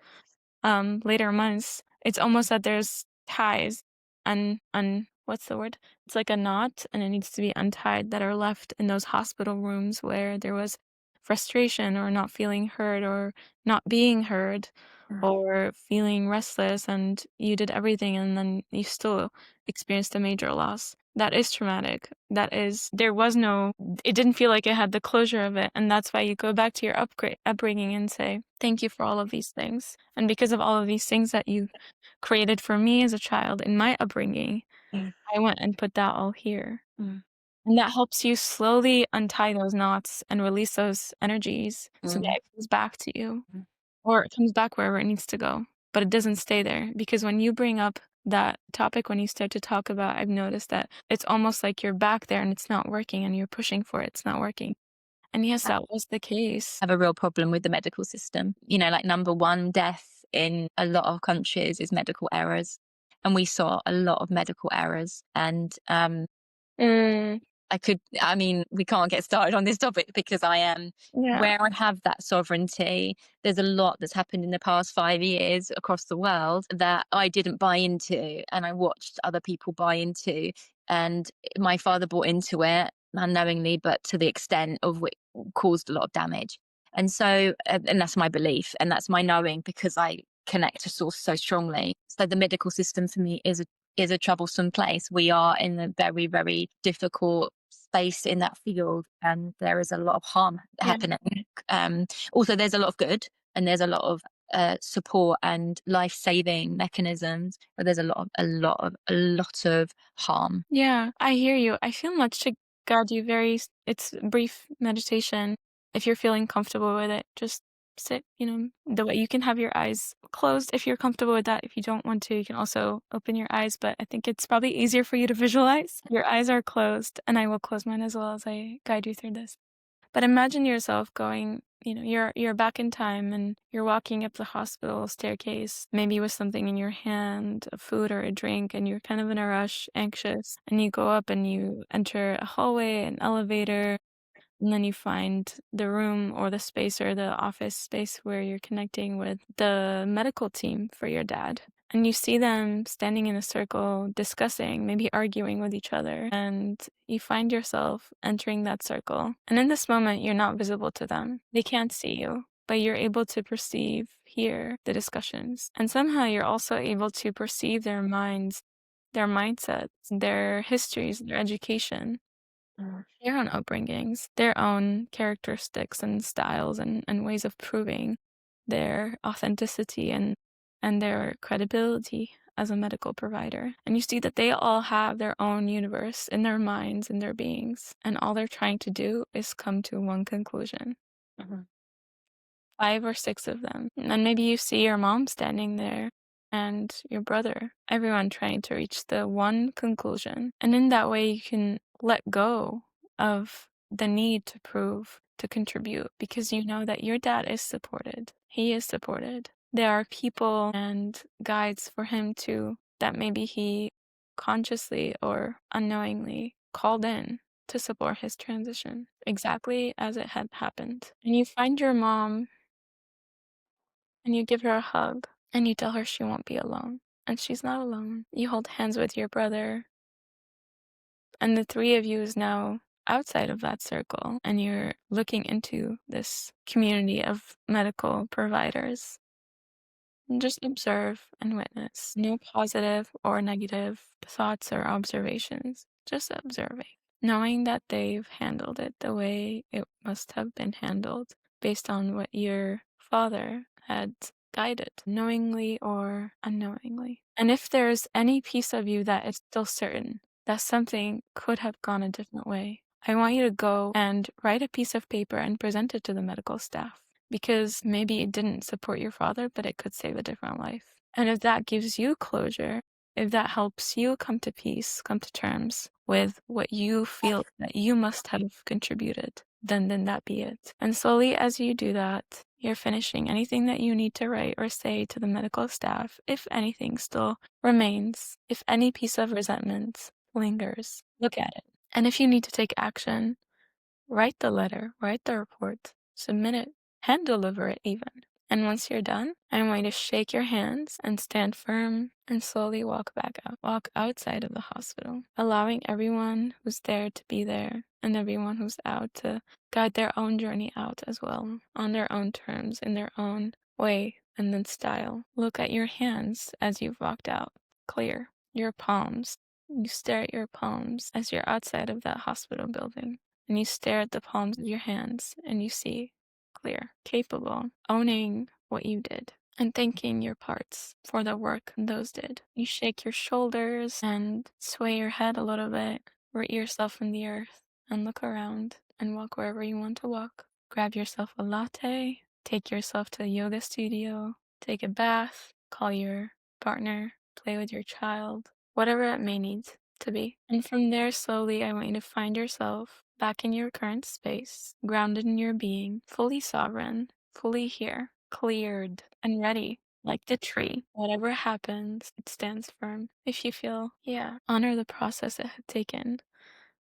later months, it's almost that there's ties what's the word? It's like a knot, and it needs to be untied, that are left in those hospital rooms where there was frustration or not feeling heard or not being heard or feeling restless, and you did everything and then you still experienced a major loss. That is traumatic. It didn't feel like it had the closure of it. And that's why you go back to your upbringing and say, thank you for all of these things. And because of all of these things that you created for me as a child in my upbringing, I went and put that all here. And that helps you slowly untie those knots and release those energies so that it comes back to you, or it comes back wherever it needs to go. But it doesn't stay there, because when you bring up that topic, when you start to talk about, I've noticed that it's almost like you're back there and it's not working and you're pushing for it, it's not working. And yes, that was the case. Have a real problem with the medical system. Like number one death in a lot of countries is medical errors. And we saw a lot of medical errors. And Mm, we can't get started on this topic because yeah. where I have that sovereignty, there's a lot that's happened in the past 5 years across the world that I didn't buy into, and I watched other people buy into. And my father bought into it unknowingly, but to the extent of which caused a lot of damage. And so, and that's my belief and that's my knowing, because I connect to source so strongly. So the medical system for me is a troublesome place. We are in a very, very difficult space in that field, and there is a lot of harm happening. Also, there's a lot of good, and there's a lot of support and life-saving mechanisms, but there's a lot of harm. Yeah, I hear you. I feel much to guide you it's brief meditation. If you're feeling comfortable with it, just sit, the way you can have your eyes closed if you're comfortable with that. If you don't want to, you can also open your eyes, but I think it's probably easier for you to visualize. Your eyes are closed, and I will close mine as well as I guide you through this. But imagine yourself going, you're back in time and you're walking up the hospital staircase, maybe with something in your hand, a food or a drink, and you're kind of in a rush, anxious, and you go up and you enter a hallway, an elevator, and then you find the room or the space or the office space where you're connecting with the medical team for your dad. And you see them standing in a circle, discussing, maybe arguing with each other. And you find yourself entering that circle. And in this moment, you're not visible to them. They can't see you, but you're able to perceive, hear the discussions. And somehow you're also able to perceive their minds, their mindsets, their histories, their education, their own upbringings, their own characteristics and styles and ways of proving their authenticity and their credibility as a medical provider. And you see that they all have their own universe in their minds and their beings, and all they're trying to do is come to one conclusion. 5 or 6 of them. And then maybe you see your mom standing there and your brother, everyone trying to reach the one conclusion. And in that way, you can let go of the need to prove, to contribute, because you know that your dad is supported. He is supported. There are people and guides for him too that maybe he consciously or unknowingly called in to support his transition exactly as it had happened. And you find your mom and you give her a hug and you tell her she won't be alone. And she's not alone. You hold hands with your brother, and the 3 of you is now outside of that circle, and you're looking into this community of medical providers. And just observe and witness. No positive or negative thoughts or observations. Just observing. Knowing that they've handled it the way it must have been handled based on what your father had guided, knowingly or unknowingly. And if there's any piece of you that is still certain that something could have gone a different way, I want you to go and write a piece of paper and present it to the medical staff, because maybe it didn't support your father, but it could save a different life. And if that gives you closure, if that helps you come to peace, come to terms with what you feel that you must have contributed, then that be it. And slowly as you do that, you're finishing anything that you need to write or say to the medical staff, if anything still remains, if any piece of resentment lingers, look at it. And if you need to take action, write the letter, write the report, submit it, hand deliver it even. And once you're done, I'm going to shake your hands and stand firm and slowly walk back out. Walk outside of the hospital, allowing everyone who's there to be there and everyone who's out to guide their own journey out as well, on their own terms, in their own way and then style. Look at your hands as you've walked out. Clear. Your palms. You stare at your palms as you're outside of that hospital building. And you stare at the palms of your hands and you see clear, capable, owning what you did, and thanking your parts for the work those did. You shake your shoulders and sway your head a little bit, root yourself in the earth, and look around and walk wherever you want to walk. Grab yourself a latte, take yourself to a yoga studio, take a bath, call your partner, play with your child, whatever it may need to be. And from there, slowly, I want you to find yourself back in your current space, grounded in your being, fully sovereign, fully here, cleared, and ready. Like the tree, whatever happens, it stands firm. If you feel, honor the process it had taken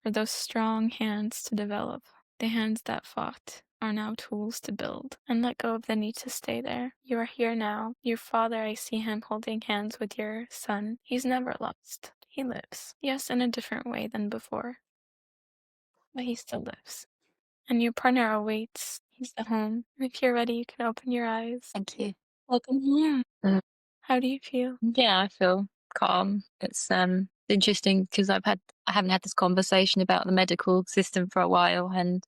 for those strong hands to develop. The hands that fought are now tools to build, and let go of the need to stay there. You are here now. Your father, I see him holding hands with your son. He's never lost. He lives. Yes, in a different way than before, but he still lives. And your partner awaits. He's at home. If you're ready, you can open your eyes. Thank you. Welcome home. Mm. How do you feel? Yeah, I feel calm. It's interesting because I haven't had this conversation about the medical system for a while, and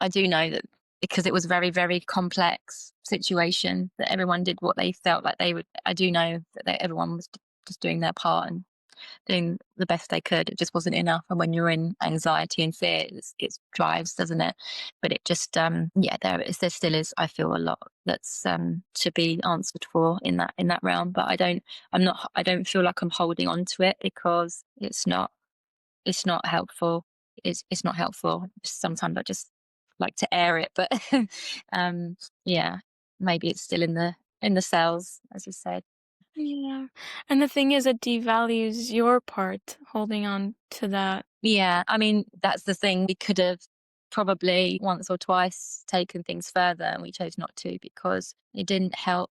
I do know that because it was a very, very complex situation, that everyone did what they felt like they would. I do know that everyone was just doing their part and doing the best they could. It just wasn't enough. And when you're in anxiety and fear, it drives, doesn't it? But it just, there still is, I feel, a lot that's to be answered for in that realm. But I don't feel like I'm holding on to it because it's not helpful. It's not helpful. Sometimes I just like to air it, but um, yeah, maybe it's still in the cells, as you said. Yeah. And the thing is, it devalues your part holding on to that. Yeah, I mean, that's the thing. We could have probably once or twice taken things further, and we chose not to because it didn't help.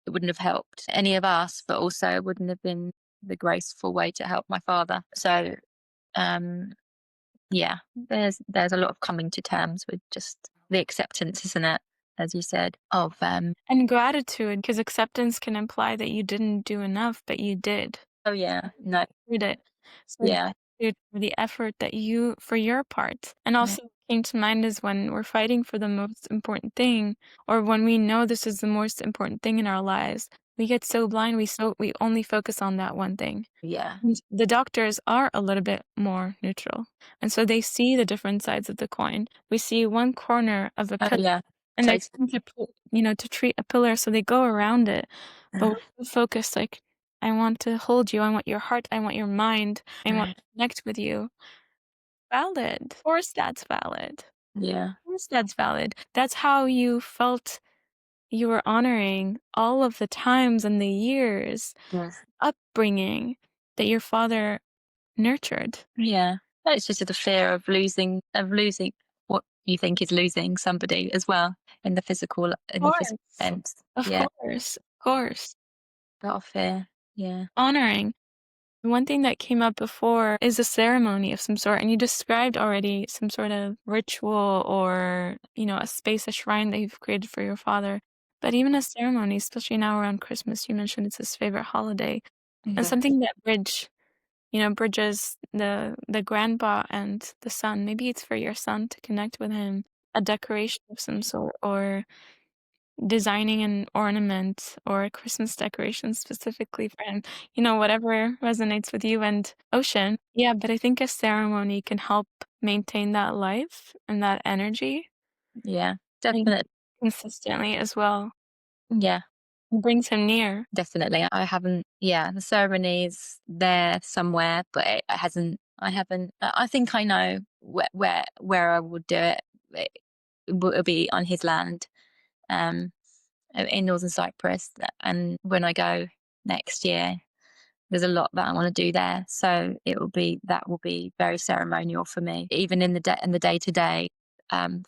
It wouldn't have helped any of us, but also it wouldn't have been the graceful way to help my father. So, um, yeah, there's a lot of coming to terms with just the acceptance, isn't it? As you said, of And gratitude, because acceptance can imply that you didn't do enough, but you did. oh yeah, no, You did. So yeah, gratitude for the effort that you, for your part. And yeah, also what came to mind is when we're fighting for the most important thing, or when we know this is the most important thing in our lives, we get so blind, we only focus on that one thing. yeah, And the doctors are a little bit more neutral, and so they see the different sides of the coin. We see one corner of a oh pillar, yeah, and they're trying to to treat a pillar, so they go around it. But totally. we're so focused, like, I want to hold you, I want your heart, I want your mind, I want to connect with you. Valid. Of course that's valid. Yeah, Of course that's valid. That's how you felt you were honoring all of the times and the years, yes, upbringing that your father nurtured. yeah. No, it's just the fear of losing what you think is losing somebody as well in the physical Course. sense. Of Yeah, course. Of course. a lot of fear. Yeah, Honoring. One thing that came up before is a ceremony of some sort, and you described already some sort of ritual or, a space, a shrine that you've created for your father. But even a ceremony, especially now around Christmas, you mentioned it's his favorite holiday, and yeah, something that bridges the grandpa and the son. Maybe it's for your son to connect with him, a decoration of some sort, or designing an ornament or a Christmas decoration specifically for him, whatever resonates with you and Ocean. Yeah, but I think a ceremony can help maintain that life and that energy yeah, and definitely. consistently as well. Yeah, It brings him near. definitely. I haven't. Yeah, the ceremony is there somewhere, but it hasn't. I haven't. I think I know where I would do it. It will be on his land. Um, in Northern Cyprus. And when I go next year, there's a lot that I want to do there. So that will be very ceremonial for me. Even in the day to day, um,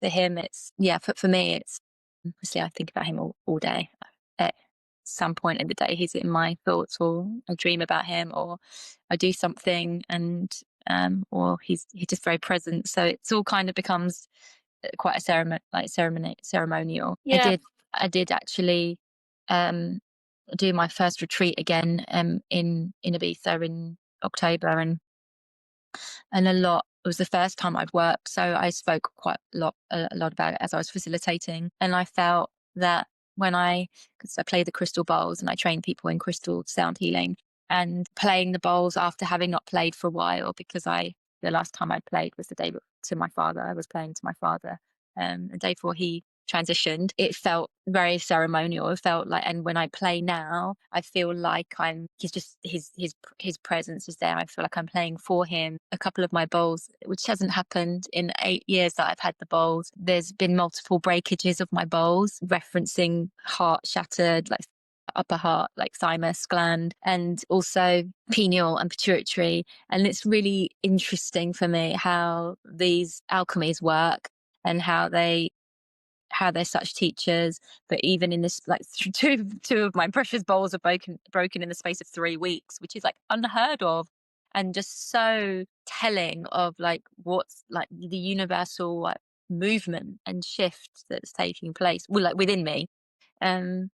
for him, it's, yeah, for me, it's obviously I think about him all day. At some point in the day, he's in my thoughts, or I dream about him, or I do something, and or he's just very present. So it's all kind of becomes quite a ceremonial. Yeah. I did actually um do my first retreat again in Ibiza in October, and a lot. It was the first time I'd worked, so I spoke quite a lot about it as I was facilitating, and I felt that because I play the crystal bowls and I train people in crystal sound healing, and playing the bowls after having not played for a while, because the last time I played was the day to my father. I was playing to my father, the day before he transitioned. It felt very ceremonial. It felt like, and when I play now, I feel like he's just, his presence is there. I feel like I'm playing for him. A couple of my bowls, which hasn't happened in 8 years that I've had the bowls, there's been multiple breakages of my bowls, referencing heart shattered, like upper heart, like thymus gland, and also pineal and pituitary. And it's really interesting for me how these alchemies work, and how they're such teachers. But even in this, like, two of my precious bowls are broken in the space of 3 weeks, which is like unheard of, and just so telling of like what's like the universal, like, movement and shift that's taking place, well, like within me. um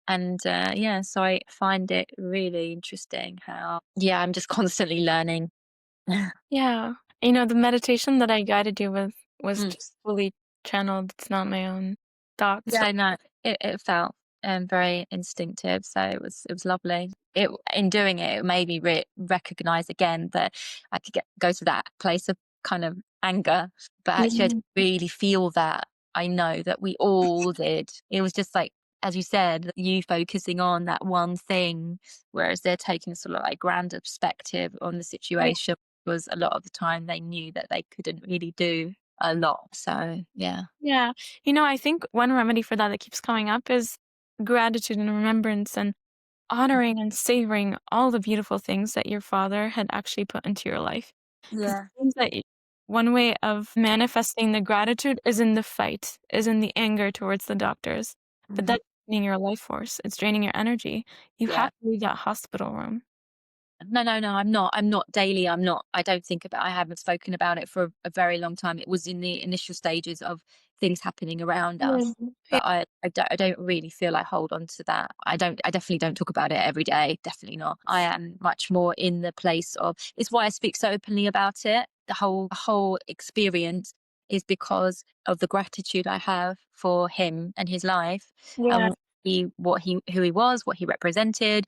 and yeah, so I find it really interesting how, yeah, I'm just constantly learning. Yeah. The meditation that I guided you with was Mm. just fully channeled. It's not my own thoughts. Yeah, no, it felt very instinctive, so it was lovely. In doing it, it made me recognize again that I could go to that place of kind of anger, but actually I Yeah. didn't really feel that. I know that we all did. It was just like, as you said, you focusing on that one thing, whereas they're taking sort of like grander perspective on the Yeah. situation. Was a lot of the time they knew that they couldn't really do a lot. So yeah. Yeah. I think one remedy for that keeps coming up is gratitude and remembrance and honoring and savoring all the beautiful things that your father had actually put into your life. Because it Yeah. seems that one way of manifesting the gratitude is in the fight, is in the anger towards the doctors. But Mhm. that's draining your life force. It's draining your energy. You Yeah. have to leave that hospital room. No, no, no, I'm not. I'm not daily. I don't think about, I haven't spoken about it for a very long time. It was in the initial stages of things happening around Yeah. us. But I don't really feel I hold on to that. I definitely don't talk about it every day. Definitely not. I am much more in the place of, it's why I speak so openly about it. The whole experience is because of the gratitude I have for him and his life, Yeah. and who he was, what he represented,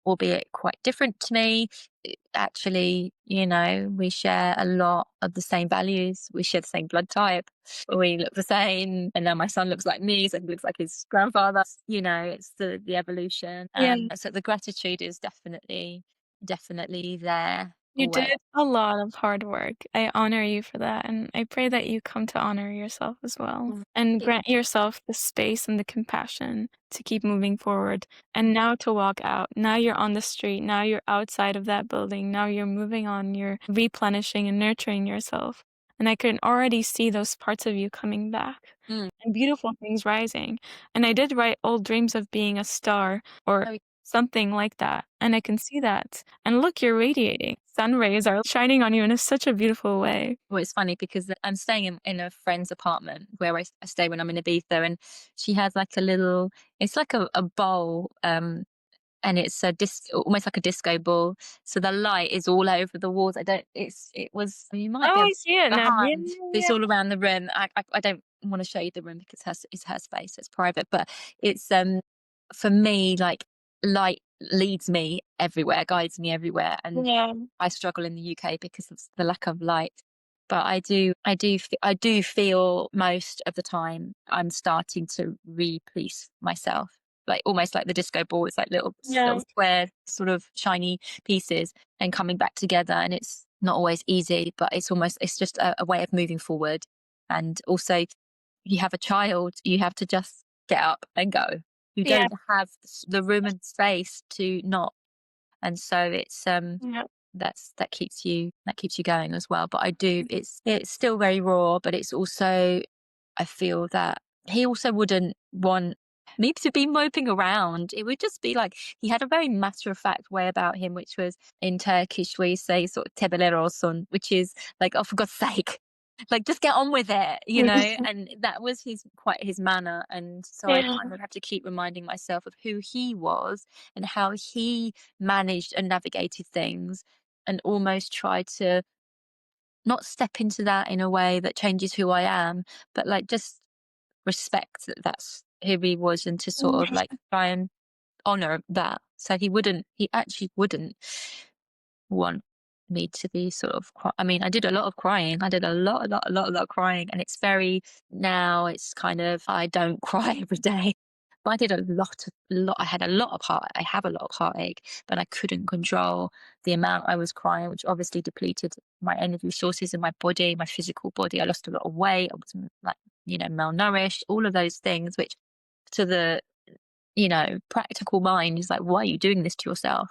albeit quite different to me. Actually, we share a lot of the same values. We share the same blood type. We look the same. And now my son looks like me, so he looks like his grandfather. It's the evolution. Yeah. So the gratitude is definitely there You always. did a lot of hard work. I honor you for that, and I pray that you come to honor yourself as well, Mm. and grant yourself the space and the compassion to keep moving forward, and now to walk out. Now you're on the street, now you're outside of that building, now you're moving on, you're replenishing and nurturing yourself, and I can already see those parts of you coming back, Mm. and beautiful things rising. And I did write old dreams of being a star or Oh, something like that, and I can see that. And look, you're radiating. Sun rays are shining on you in such a beautiful way. well, it's funny because I'm staying in a friend's apartment where I stay when I'm in Ibiza, and she has like it's like a bowl, and it's almost like a disco ball. So the light is all over the walls. I don't. It was. You might be Oh, able I to see it now. Yeah, behind. yeah, It's yeah. all around the room. I don't want to show you the room because it's her space. It's private, but it's for me, like, light leads me everywhere, guides me everywhere, and Yeah, I struggle in the UK because of the lack of light. But I do feel most of the time I'm starting to re-police myself, like almost like the disco ball. It's like yeah, little square sort of shiny pieces and coming back together. And it's not always easy, but it's just a way of moving forward. And also, you have a child, you have to just get up and go. You yeah, don't have the room and space to not. And so it's yeah. that keeps you going as well. But I do, it's still very raw, but it's also I feel that he also wouldn't want me to be moping around. It would just be like, he had a very matter of fact way about him, which was in Turkish where you say sort of tebeler olsun, which is like, oh, for God's sake, like just get on with it, you know? And that was quite his manner. And so I Yeah. kind of have to keep reminding myself of who he was and how he managed and navigated things, and almost try to not step into that in a way that changes who I am, but like just respect that that's who he was, and to sort of like try and honor that. So he actually wouldn't want me to be sort of I mean, I did a lot of crying. I did a lot of crying. And it's very, now it's kind of, I don't cry every day. But I did I had a lot of I have a lot of heartache, but I couldn't control the amount I was crying, which obviously depleted my energy sources in my body, my physical body. I lost a lot of weight. I was like, malnourished, all of those things, which to the, practical mind is like, why are you doing this to yourself?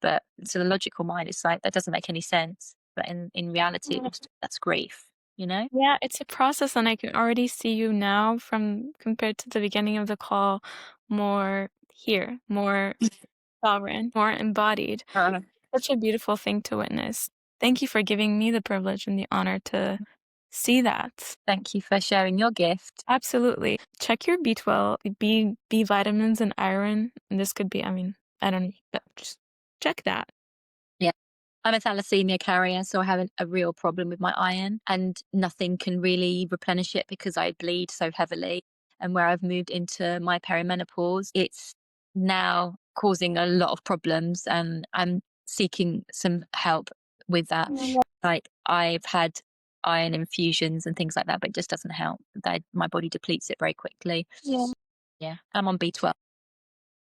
But to the logical mind, it's like, that doesn't make any sense. But in reality, that's grief, you know? Yeah, it's a process, and I can already see you now from compared to the beginning of the call, more here, more sovereign, more embodied. Uh, Such a beautiful thing to witness. Thank you for giving me the privilege and the honor to see that. Thank you for sharing your gift. Absolutely. Check your B12, B vitamins and iron. And this could be, I mean, I don't know, but just check that. Yeah. I'm a thalassemia carrier, so I have a real problem with my iron, and nothing can really replenish it because I bleed so heavily. And where I've moved into my perimenopause, it's now causing a lot of problems, and I'm seeking some help with that. Like, I've had iron infusions and things like that, but it just doesn't help. My body depletes it very quickly. Yeah. Yeah, I'm on B12.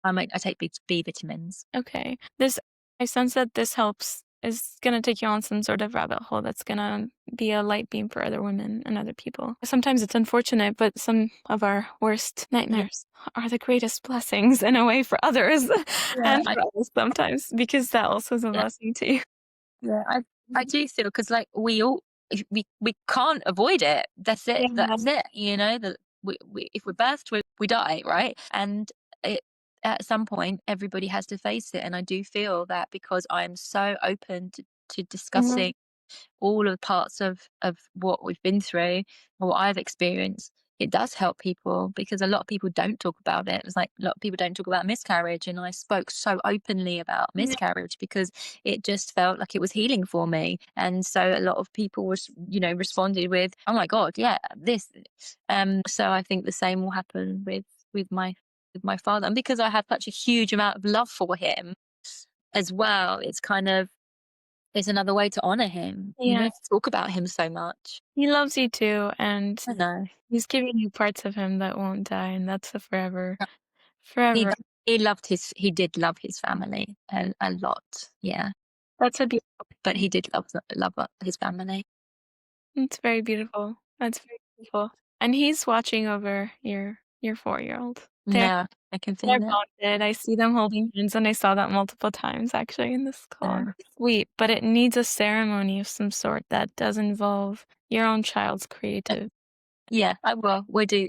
I take B vitamins. Okay. I sense that this is going to take you on some sort of rabbit hole that's going to be a light beam for other women and other people. Sometimes it's unfortunate, but some of our worst nightmares are the greatest blessings in a way for others and for others sometimes, because that also is a blessing to you. Yeah, I do feel, because like we can't avoid it. That's it. Yeah. That's it. That if we're birthed, we die, right? And it, at some point, everybody has to face it. And I do feel that because I am so open to discussing all of the parts of what we've been through or what I've experienced, it does help people, because a lot of people don't talk about it. It's like a lot of people don't talk about miscarriage, and I spoke so openly about miscarriage because it just felt like it was healing for me. And so a lot of people responded with, "Oh my God, yeah, this." So I think the same will happen with my father, and because I have such a huge amount of love for him as well, it's another way to honor him. You Yeah. don't talk about him so much. He loves you too, and I know. he's giving you parts of him that won't die, and that's a forever, He forever. he did love his family a lot. Yeah. That's a beautiful. But he did love his family. It's very beautiful. That's very beautiful. And he's watching over your 4-year-old. Yeah, I can They're feel it. bonded. I see them holding hands, and I saw that multiple times actually in this call. Yeah. Sweet, but it needs a ceremony of some sort that does involve your own child's creative. Yeah, I will.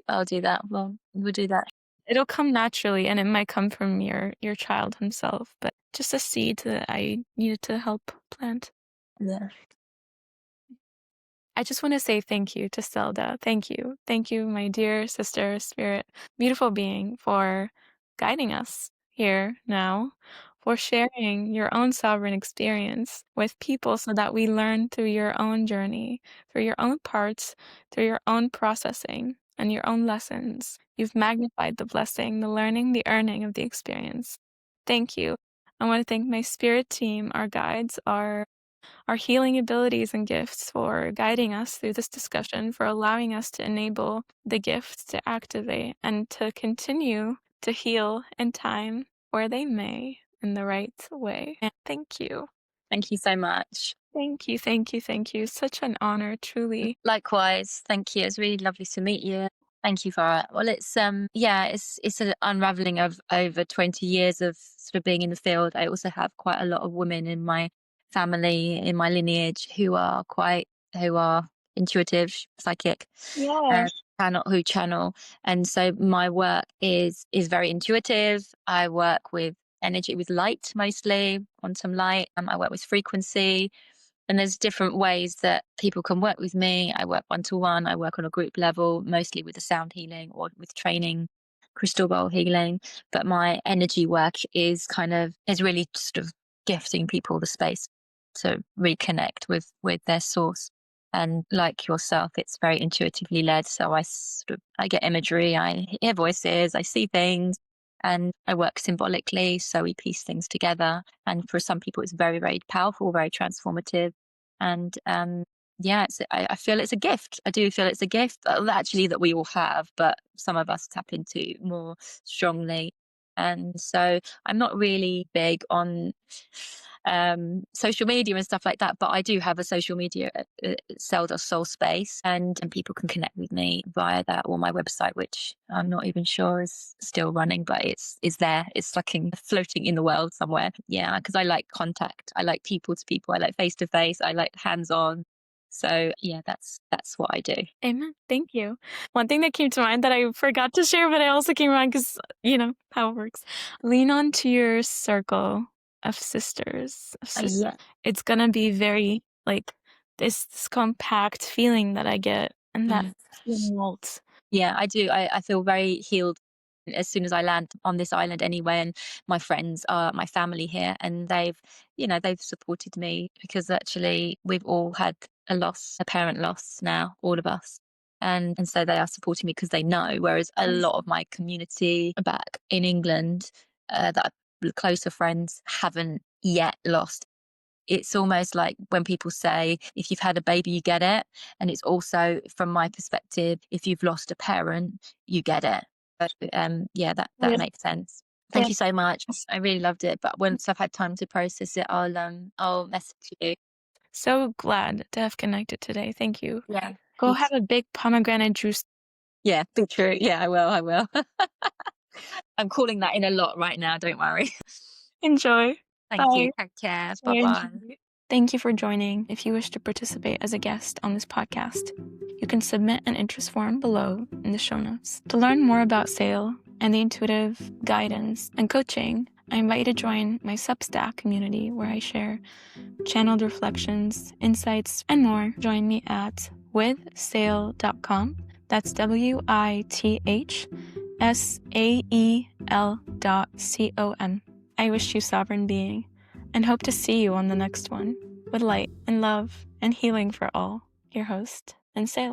I'll do that. We'll do that. It'll come naturally, and it might come from your child himself, but just a seed that I needed to help plant. Yeah. I just want to say thank you to Selda. Thank you. Thank you, my dear sister, spirit, beautiful being, for guiding us here now, for sharing your own sovereign experience with people so that we learn through your own journey, through your own parts, through your own processing and your own lessons. You've magnified the blessing, the learning, the earning of the experience. Thank you. I want to thank my spirit team, our guides, our healing abilities and gifts, for guiding us through this discussion, for allowing us to enable the gifts to activate and to continue to heal in time where they may, in the right way. And thank you. Thank you so much. Thank you, thank you, thank you. Such an honor, truly. Likewise. Thank you. It's really lovely to meet you. Thank you, Farah. Well, it's an unraveling of over 20 years of sort of being in the field. I also have quite a lot of women in my family, in my lineage, who are intuitive, psychic. Yeah. channel. And so my work is very intuitive. I work with energy, with light, mostly quantum light. I work with frequency. And there's different ways that people can work with me. I work one-to-one, I work on a group level, mostly with the sound healing or with training, crystal bowl healing. But my energy work is really sort of gifting people the space to reconnect with their source. And like yourself, it's very intuitively led. So I get imagery, I hear voices, I see things, and I work symbolically. So we piece things together. And for some people, it's very, very powerful, very transformative. And I feel it's a gift. I do feel it's a gift actually that we all have, but some of us tap into more strongly. And so I'm not really big on social media and stuff like that, but I do have a social media, Selda Soul Space, and people can connect with me via that, or my website, which I'm not even sure is still running, but it's there. It's like floating in the world somewhere. Yeah, because I like contact. I like people to people. I like face to face. I like hands on. So yeah, that's what I do. Amen. Thank you. One thing that came to mind that I forgot to share, but I also came around because you know how it works. Lean onto your circle of sisters. Yeah. It's gonna be very like this compact feeling that I get, and that melt. Yeah, I do. I feel very healed as soon as I land on this island anyway. And my friends are my family here, and they've supported me, because actually we've all had a parent loss now, all of us. And so they are supporting me because they know, whereas a lot of my community back in England, that are closer friends, haven't yet lost. It's almost like when people say, if you've had a baby, you get it. And it's also, from my perspective, if you've lost a parent, you get it. But that makes sense. Thank you so much. I really loved it. But once I've had time to process it, I'll message you. So glad to have connected today. Thank you. Yeah. Go have a big pomegranate juice. Yeah, be true. Yeah, I will. I'm calling that in a lot right now. Don't worry. Enjoy. Thank you. Take care. Bye-bye. Thank you for joining. If you wish to participate as a guest on this podcast, you can submit an interest form below in the show notes. To learn more about Sael and the intuitive guidance and coaching, I invite you to join my Substack community, where I share channeled reflections, insights, and more. Join me at withsael.com. That's WITHSAEL.com. I wish you sovereign being, and hope to see you on the next one, with light and love and healing for all. Your host, and Sael.